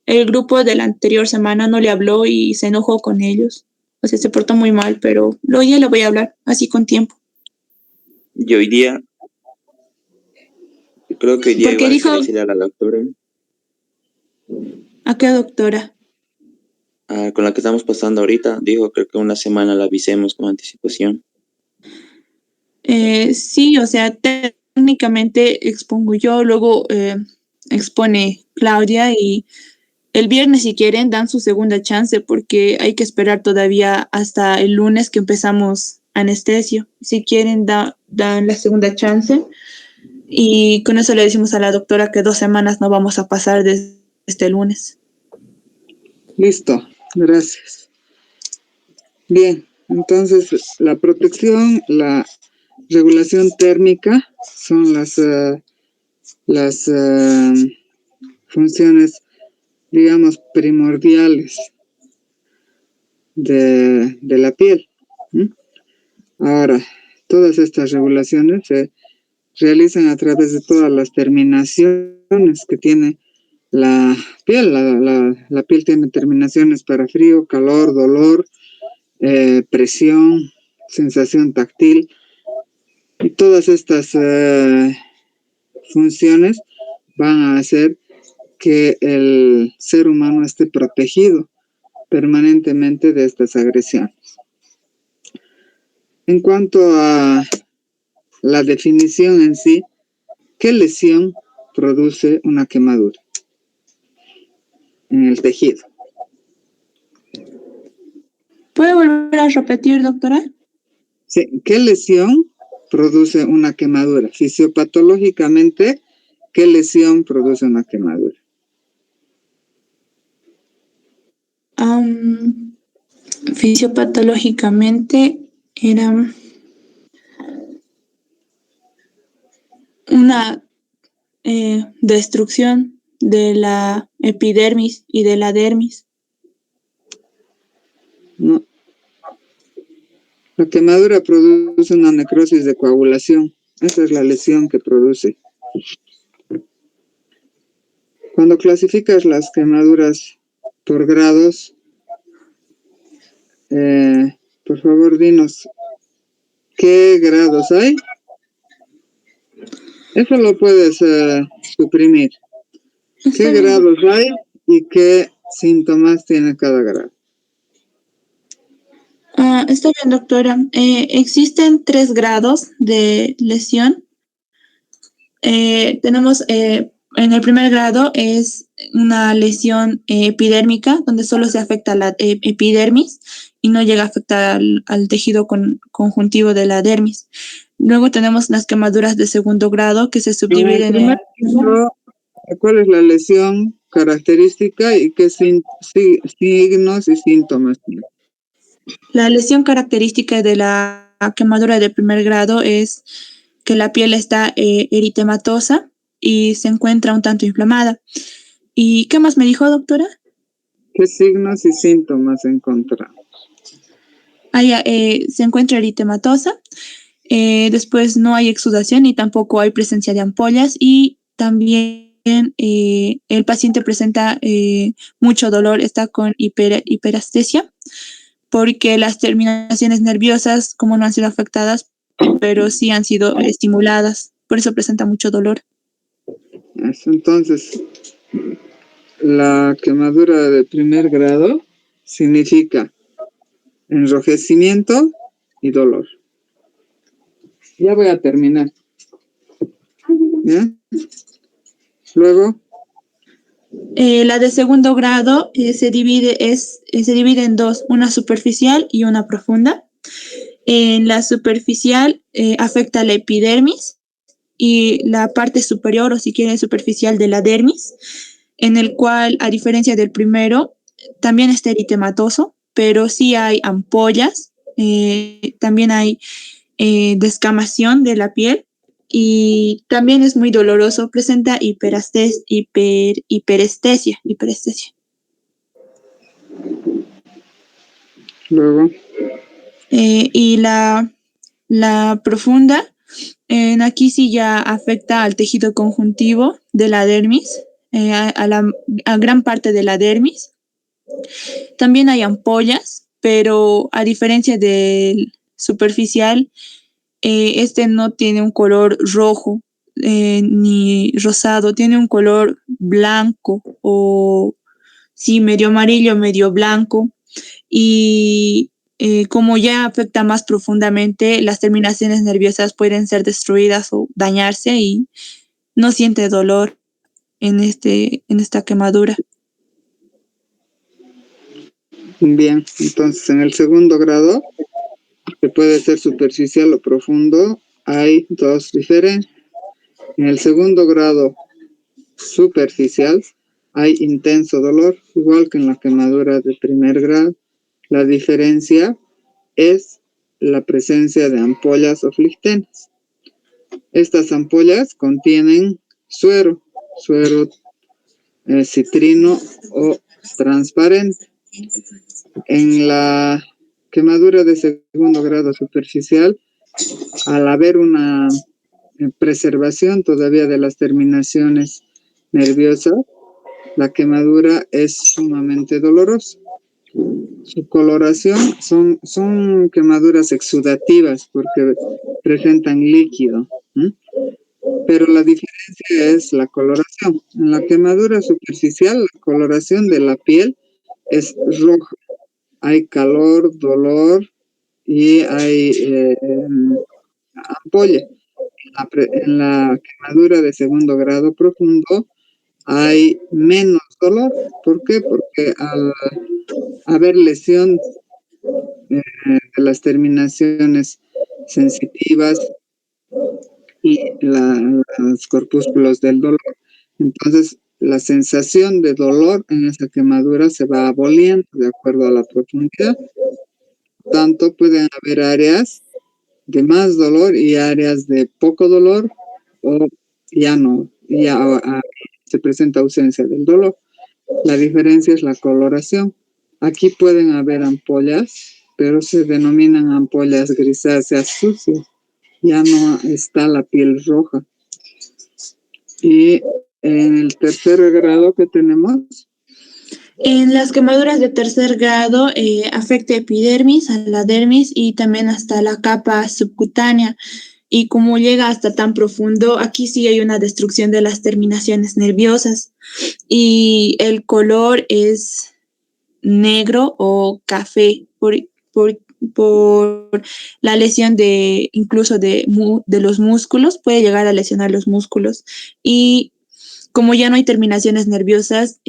el grupo de la anterior semana no le habló y se enojó con ellos. O sea, se portó muy mal, pero hoy día le voy a hablar, así con tiempo. Y hoy día, creo que hoy día Porque igual hay que dijo, decirle a la doctora, ¿a qué doctora? con la que estamos pasando ahorita, dijo, creo que una semana la avisemos con anticipación. Sí, o sea, técnicamente expongo yo, luego expone Claudia y el viernes, si quieren, dan su segunda chance porque hay que esperar todavía hasta el lunes que empezamos anestesio. Si quieren, dan la segunda chance y con eso le decimos a la doctora que 2 semanas no vamos a pasar desde este lunes. Listo, gracias. Bien, entonces la protección, la regulación térmica son las funciones, digamos, primordiales de la piel. ¿Mm? Ahora, todas estas regulaciones se realizan a través de todas las terminaciones que tiene la piel. La piel tiene terminaciones para frío, calor, dolor, presión, sensación táctil. Y todas estas funciones van a hacer que el ser humano esté protegido permanentemente de estas agresiones. En cuanto a la definición en sí, ¿qué lesión produce una quemadura en el tejido? ¿Puede volver a repetir, doctora? Sí, ¿qué lesión produce una quemadura? Fisiopatológicamente, ¿qué lesión produce una quemadura? Fisiopatológicamente era una destrucción de la epidermis y de la dermis. No. La quemadura produce una necrosis de coagulación. Esa es la lesión que produce. Cuando clasificas las quemaduras por grados, por favor, dinos, ¿qué grados hay? Eso lo puedes suprimir. ¿Qué grados hay y qué síntomas tiene cada grado? Está bien, doctora. Existen 3 grados de lesión. Tenemos en el primer grado es una lesión epidérmica, donde solo se afecta la epidermis y no llega a afectar al tejido conjuntivo de la dermis. Luego tenemos las quemaduras de segundo grado que se subdividen en... ¿Cuál es la lesión característica y qué signos y síntomas tiene? La lesión característica de la quemadura de primer grado es que la piel está eritematosa y se encuentra un tanto inflamada. ¿Y qué más me dijo, doctora? ¿Qué signos y síntomas encontramos? Se encuentra eritematosa, después no hay exudación y tampoco hay presencia de ampollas y también el paciente presenta mucho dolor, está con hiperestesia, porque las terminaciones nerviosas, como no han sido afectadas, pero sí han sido estimuladas, por eso presenta mucho dolor. Entonces, la quemadura de primer grado significa enrojecimiento y dolor. Ya voy a terminar. ¿Ya? Luego. La de segundo grado se divide en 2, una superficial y una profunda. En la superficial afecta la epidermis y la parte superior, o si quieren superficial, de la dermis, en el cual, a diferencia del primero, también está eritematoso, pero sí hay ampollas, también hay descamación de la piel y también es muy doloroso, presenta hiperestesia. Luego. Y la profunda, aquí sí ya afecta al tejido conjuntivo de la dermis, a gran parte de la dermis. También hay ampollas, pero a diferencia del superficial, este no tiene un color rojo ni rosado, tiene un color blanco o sí, medio amarillo, medio blanco. Y como ya afecta más profundamente, las terminaciones nerviosas pueden ser destruidas o dañarse y no siente dolor en esta quemadura. Bien, entonces en el segundo grado, que puede ser superficial o profundo, hay 2 diferencias. En el segundo grado superficial hay intenso dolor, igual que en la quemadura de primer grado. La diferencia es la presencia de ampollas o flictenas. Estas ampollas contienen suero citrino o transparente. En la quemadura de segundo grado superficial, al haber una preservación todavía de las terminaciones nerviosas, la quemadura es sumamente dolorosa. Su coloración son quemaduras exudativas porque presentan líquido, ¿m? Pero la diferencia es la coloración. En la quemadura superficial, la coloración de la piel es roja. Hay calor, dolor y hay ampolla. En la quemadura de segundo grado profundo hay menos dolor. ¿Por qué? Porque al haber lesión de las terminaciones sensitivas y los corpúsculos del dolor, entonces la sensación de dolor en esa quemadura se va aboliendo de acuerdo a la profundidad. Tanto pueden haber áreas de más dolor y áreas de poco dolor, o ya no, se presenta ausencia del dolor. La diferencia es la coloración. Aquí pueden haber ampollas, pero se denominan ampollas grisáceas sucias. Ya no está la piel roja. Y en el tercer grado que tenemos, En las quemaduras de tercer grado afecta epidermis, a la dermis y también hasta la capa subcutánea. Y como llega hasta tan profundo, aquí sí hay una destrucción de las terminaciones nerviosas. Y el color es negro o café por, por la lesión de incluso de los músculos, puede llegar a lesionar los músculos. Y como ya no hay terminaciones nerviosas,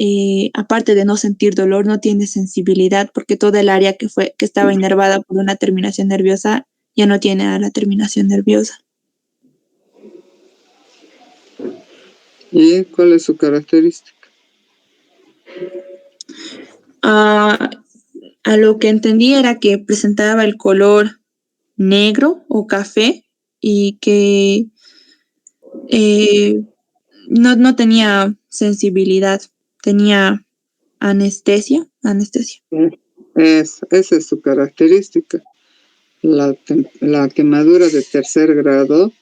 aparte de no sentir dolor, no tiene sensibilidad porque toda el área que estaba inervada por una terminación nerviosa ya no tiene a la terminación nerviosa. ¿y cuál es su característica? A lo que entendí era que presentaba el color negro o café y que no tenía sensibilidad, tenía anestesia. Esa es su característica. La quemadura de tercer grado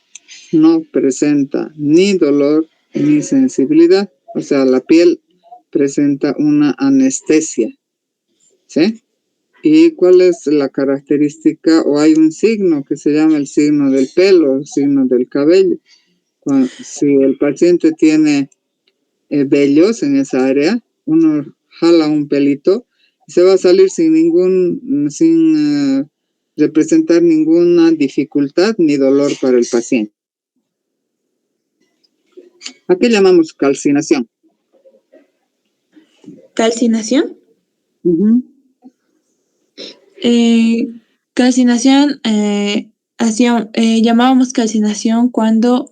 no presenta ni dolor ni sensibilidad. O sea, la piel presenta una anestesia. ¿Sí? ¿Y cuál es la característica? O hay un signo que se llama el signo del pelo, el signo del cabello. Si el paciente tiene vellos en esa área, uno jala un pelito y se va a salir sin representar ninguna dificultad ni dolor para el paciente. ¿A qué llamamos calcinación? ¿Calcinación? Uh-huh. Calcinación, llamábamos calcinación cuando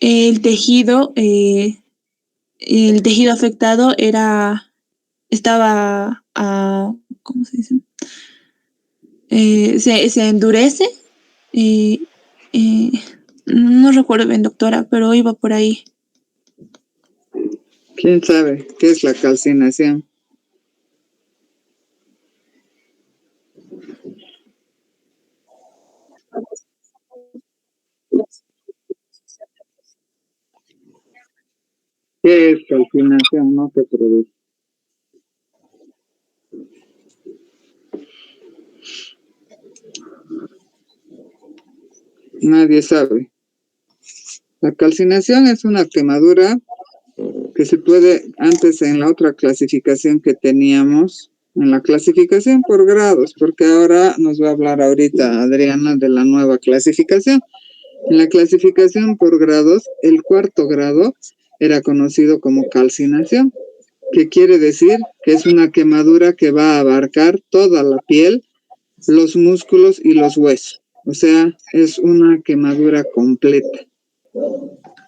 el tejido afectado estaba, ¿cómo se dice? Se endurece. No recuerdo bien, doctora, pero iba por ahí. ¿Quién sabe qué es la calcinación? ¿Qué es calcinación? No se produce. Nadie sabe. La calcinación es una quemadura que se puede, antes en la otra clasificación que teníamos, en la clasificación por grados, porque ahora nos va a hablar ahorita Adriana de la nueva clasificación. En la clasificación por grados, el cuarto grado era conocido como calcinación, que quiere decir que es una quemadura que va a abarcar toda la piel, los músculos y los huesos. O sea, es una quemadura completa,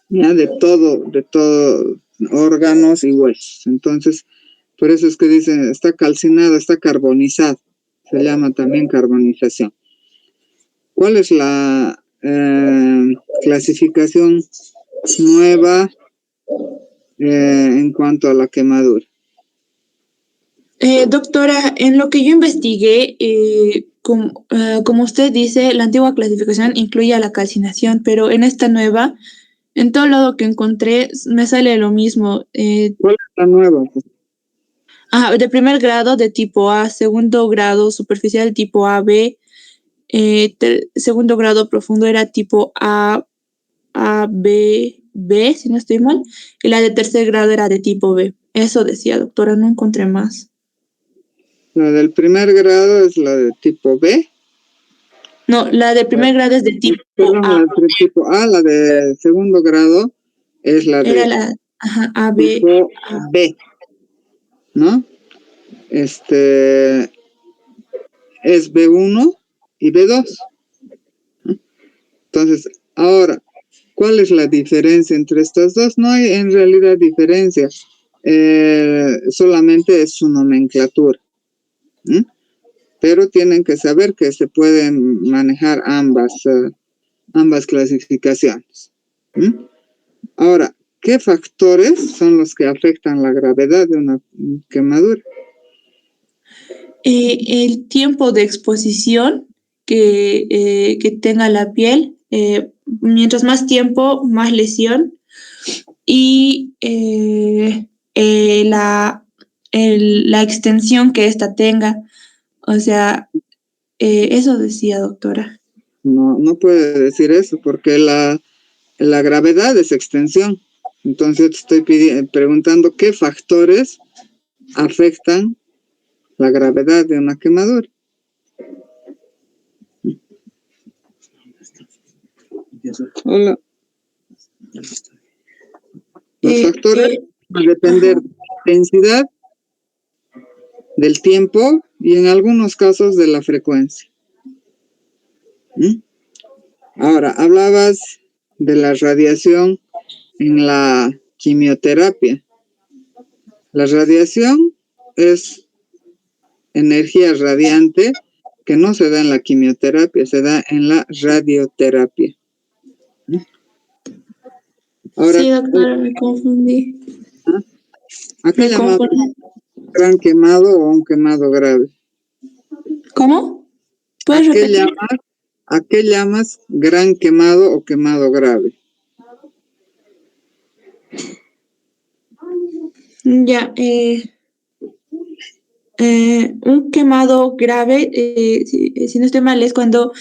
ya de todo, órganos y huesos. Entonces, por eso es que dicen, está calcinado, está carbonizado. Se llama también carbonización. ¿Cuál es la clasificación nueva en cuanto a la quemadura? Doctora, en lo que yo investigué, como usted dice, la antigua clasificación incluía la calcinación, pero en esta nueva En todo lado que encontré me sale lo mismo. ¿Cuál es la nueva? De primer grado de tipo A, segundo grado superficial tipo AB, segundo grado profundo era tipo A, B, B, si no estoy mal, y la de tercer grado era de tipo B. Eso decía, doctora, no encontré más. La del primer grado es la de tipo B. No, la de primer grado es de tipo Perdón, A. la de tipo A, la de segundo grado es la Era de la, AB. tipo B, ¿no? Es B1 y B2. Entonces, ahora, ¿cuál es la diferencia entre estas dos? No hay en realidad diferencia, solamente es su nomenclatura. Pero tienen que saber que se pueden manejar ambas clasificaciones. Ahora, ¿qué factores son los que afectan la gravedad de una quemadura? El tiempo de exposición que tenga la piel, mientras más tiempo, más lesión, y la extensión que ésta tenga. O sea, eso decía, doctora. No puede decir eso porque la gravedad es extensión. Entonces te estoy preguntando qué factores afectan la gravedad de una quemadura. Hola. Los factores van a depender de la intensidad, del tiempo y en algunos casos de la frecuencia. Ahora, hablabas de la radiación en la quimioterapia. La radiación es energía radiante que no se da en la quimioterapia, se da en la radioterapia. Ahora, sí, doctora, me confundí. ¿a qué llamamos gran quemado o un quemado grave? ¿Cómo? ¿A ¿Puedes qué repetir? ¿A qué llamas gran quemado o quemado grave? Ya, un quemado grave, si no estoy mal, es cuando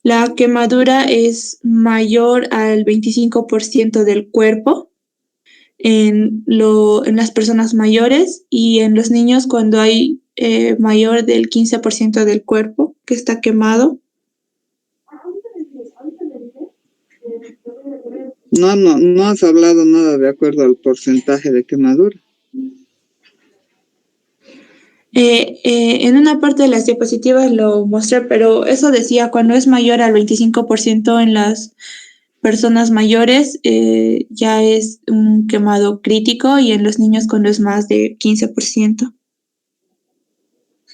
la quemadura es mayor al 25% del cuerpo en las personas mayores y en los niños cuando hay mayor del 15% del cuerpo que está quemado. No has hablado nada de acuerdo al porcentaje de quemadura. En una parte de las diapositivas lo mostré, pero eso decía cuando es mayor al 25% en las personas mayores, ya es un quemado crítico y en los niños cuando es más de 15%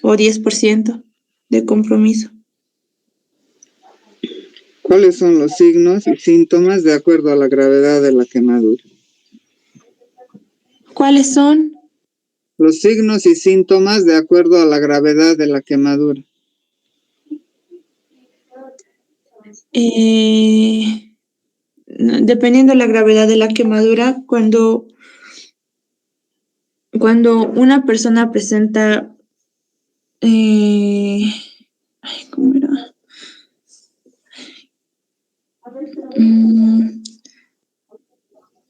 o 10% de compromiso. ¿Cuáles son los signos y síntomas de acuerdo a la gravedad de la quemadura? ¿Cuáles son? Los signos y síntomas de acuerdo a la gravedad de la quemadura. Dependiendo de la gravedad de la quemadura, cuando una persona presenta, ¿cómo era?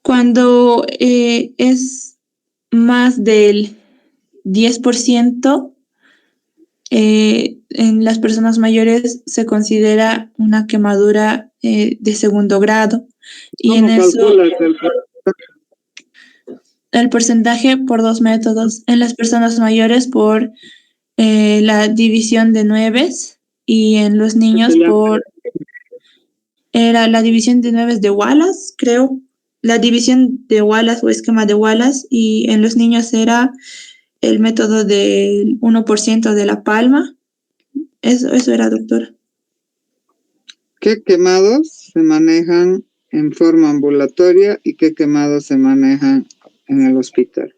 Cuando es más del 10%, en las personas mayores se considera una quemadura de segundo grado. Y en eso el porcentaje por dos métodos. En las personas mayores por la división de nueves y en los niños era la división de nueves de Wallace, creo. La división de Wallace o esquema de Wallace y en los niños era el método del 1% de la palma. Eso era, doctora. ¿Qué quemados se manejan en forma ambulatoria y qué quemados se manejan en el hospital?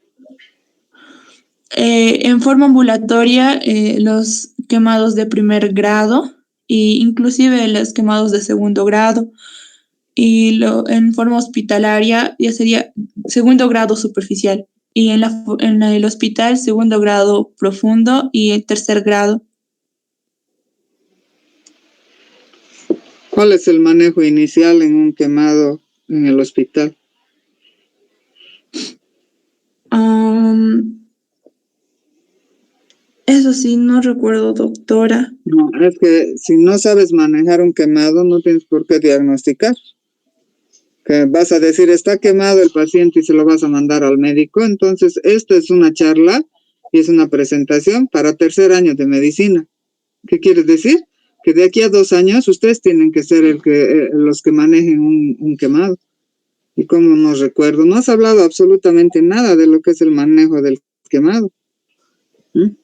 En forma ambulatoria, los quemados de primer grado e inclusive los quemados de segundo grado. y en forma hospitalaria ya sería segundo grado superficial y en el hospital segundo grado profundo y el tercer grado. ¿Cuál es el manejo inicial en un quemado en el hospital? Eso sí, no recuerdo, doctora. No, es que si no sabes manejar un quemado, no tienes por qué diagnosticar. Que vas a decir, está quemado el paciente y se lo vas a mandar al médico. Entonces, esto es una charla y es una presentación para tercer año de medicina. ¿Qué quiere decir? Que de aquí a 2 años ustedes tienen que ser los que manejen un quemado. Y como no recuerdo, no has hablado absolutamente nada de lo que es el manejo del quemado. ¿Mm?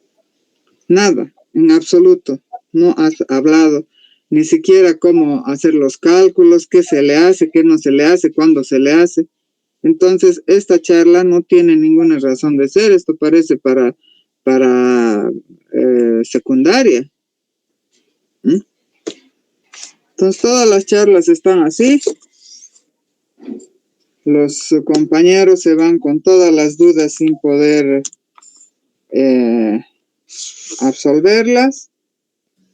Nada, en absoluto. No has hablado ni siquiera cómo hacer los cálculos, qué se le hace, qué no se le hace, cuándo se le hace. Entonces, esta charla no tiene ninguna razón de ser. Esto parece para secundaria. ¿Mm? Entonces, todas las charlas están así. Los compañeros se van con todas las dudas sin poder absolverlas.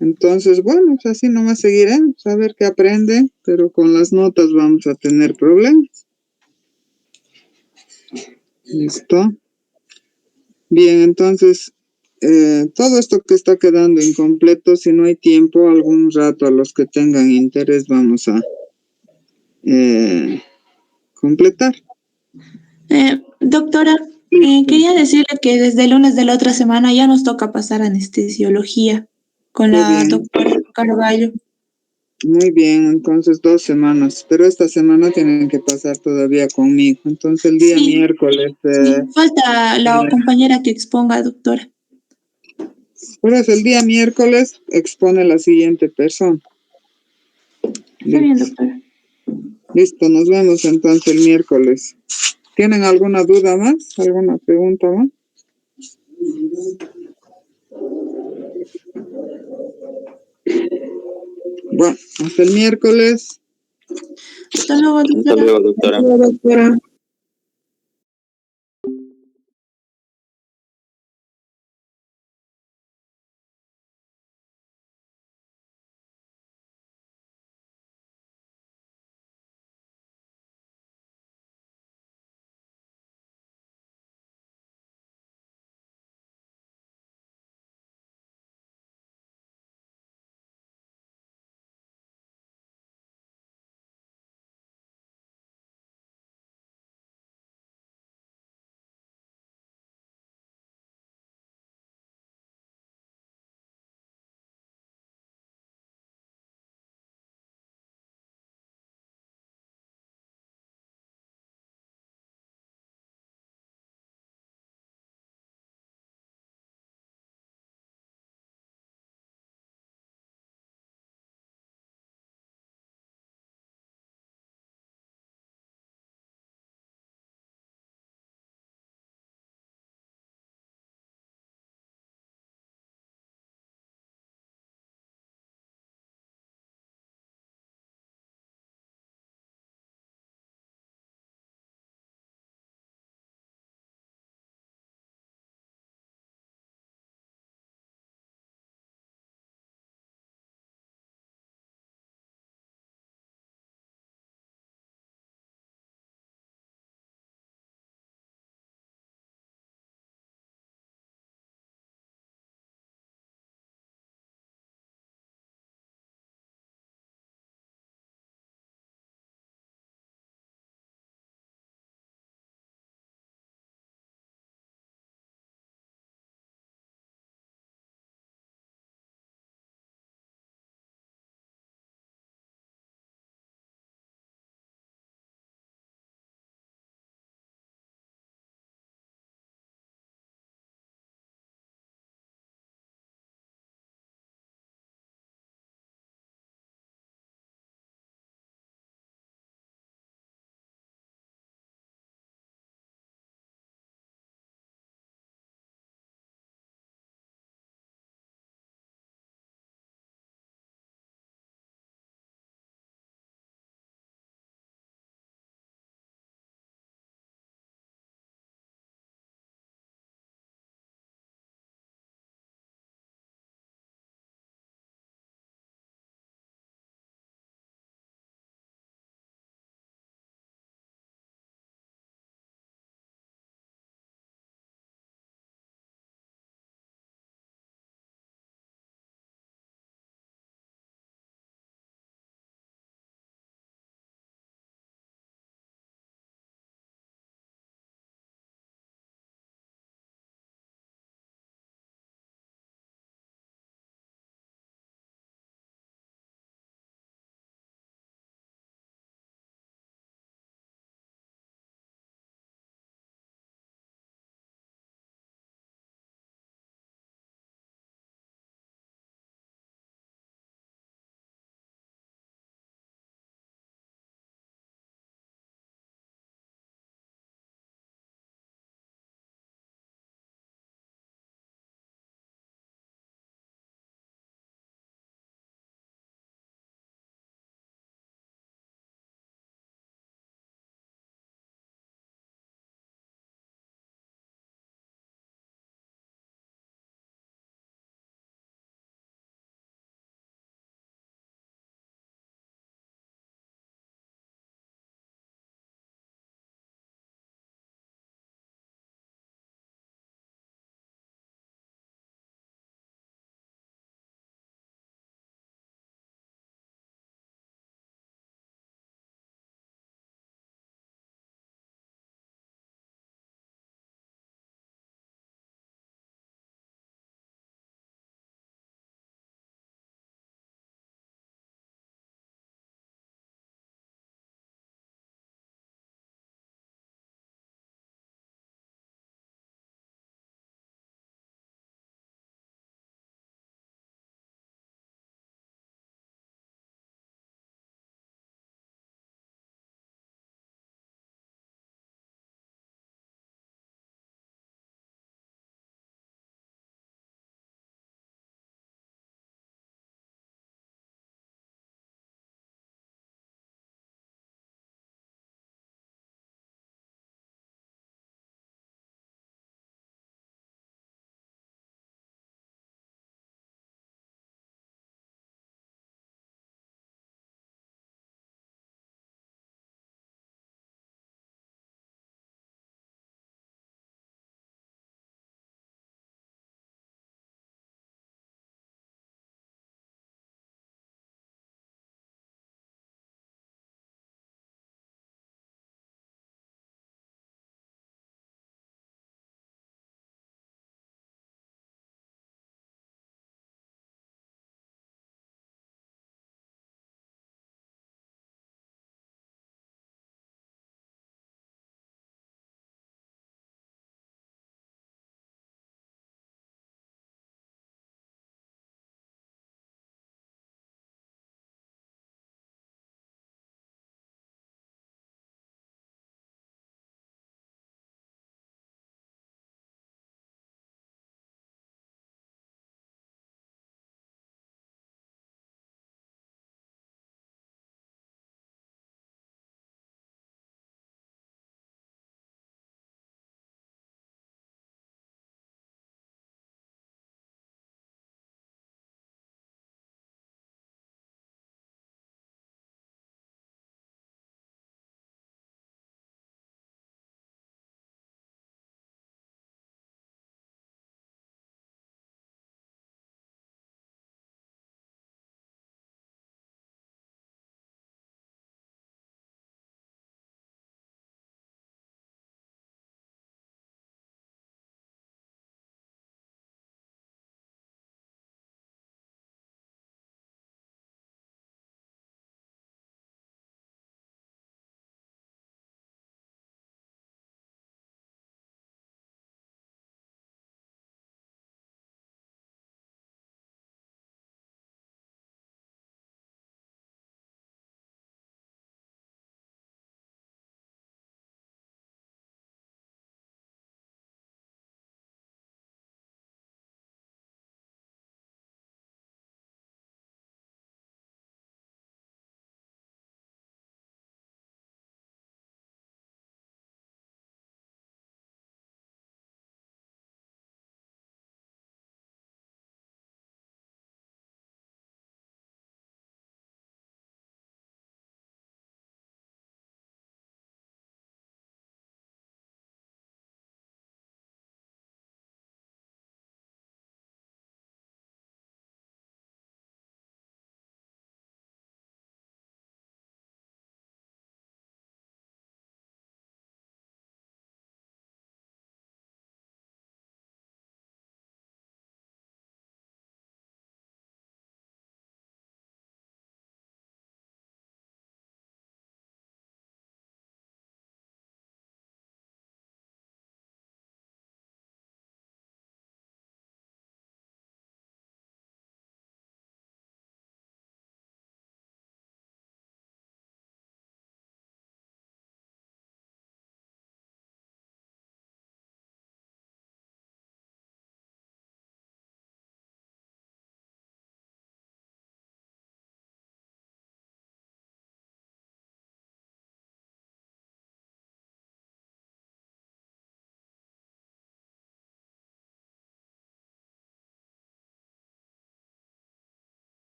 Entonces, bueno, pues así nomás seguiremos a ver qué aprenden, pero con las notas vamos a tener problemas. ¿Listo? Bien, entonces, todo esto que está quedando incompleto, si no hay tiempo, algún rato a los que tengan interés vamos a completar. Doctora, quería decirle que desde el lunes de la otra semana ya nos toca pasar anestesiología con Qué la bien, doctora Carballo. muy bien, entonces 2 semanas, pero esta semana tienen que pasar todavía conmigo. Entonces el día Sí, miércoles, sí, falta la compañera que exponga, doctora. por eso el día miércoles expone la siguiente persona. Está bien, Listo, doctora. listo, nos vemos entonces el miércoles. ¿Tienen alguna duda más? ¿Alguna pregunta más? Bueno, hasta el miércoles. Hasta luego, Hasta doctora. luego, doctora. Doctora.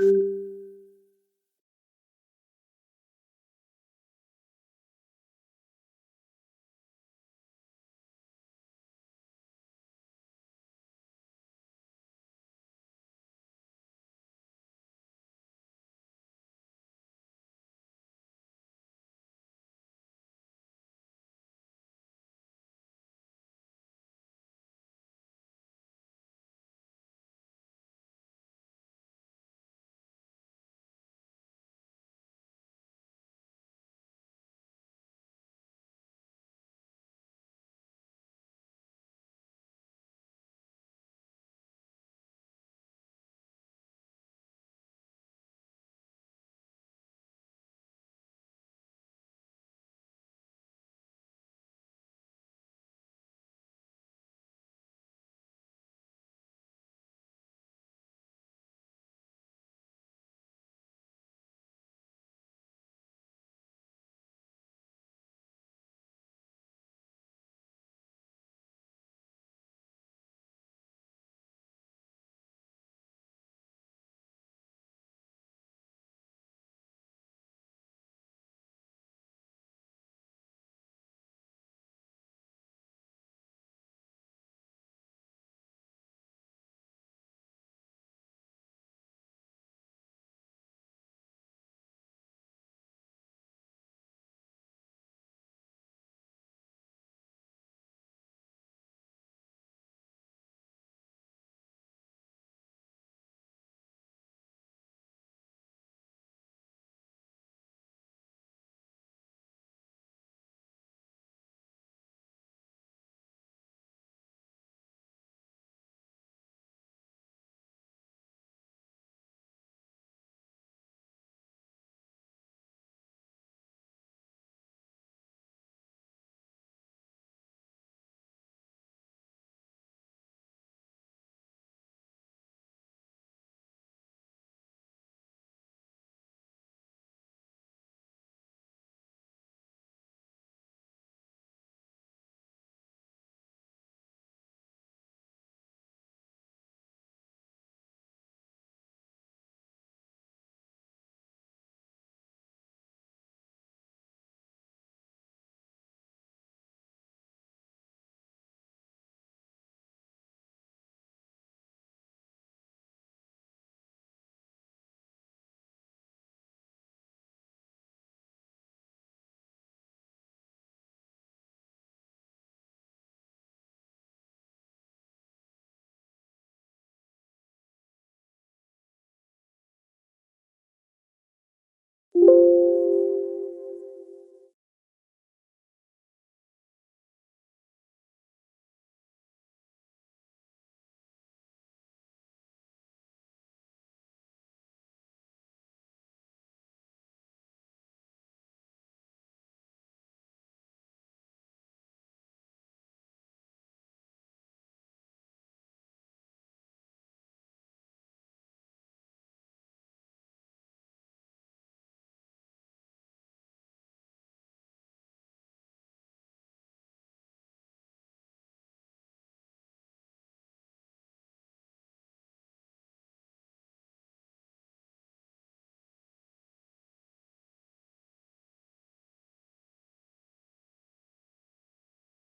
Gracias.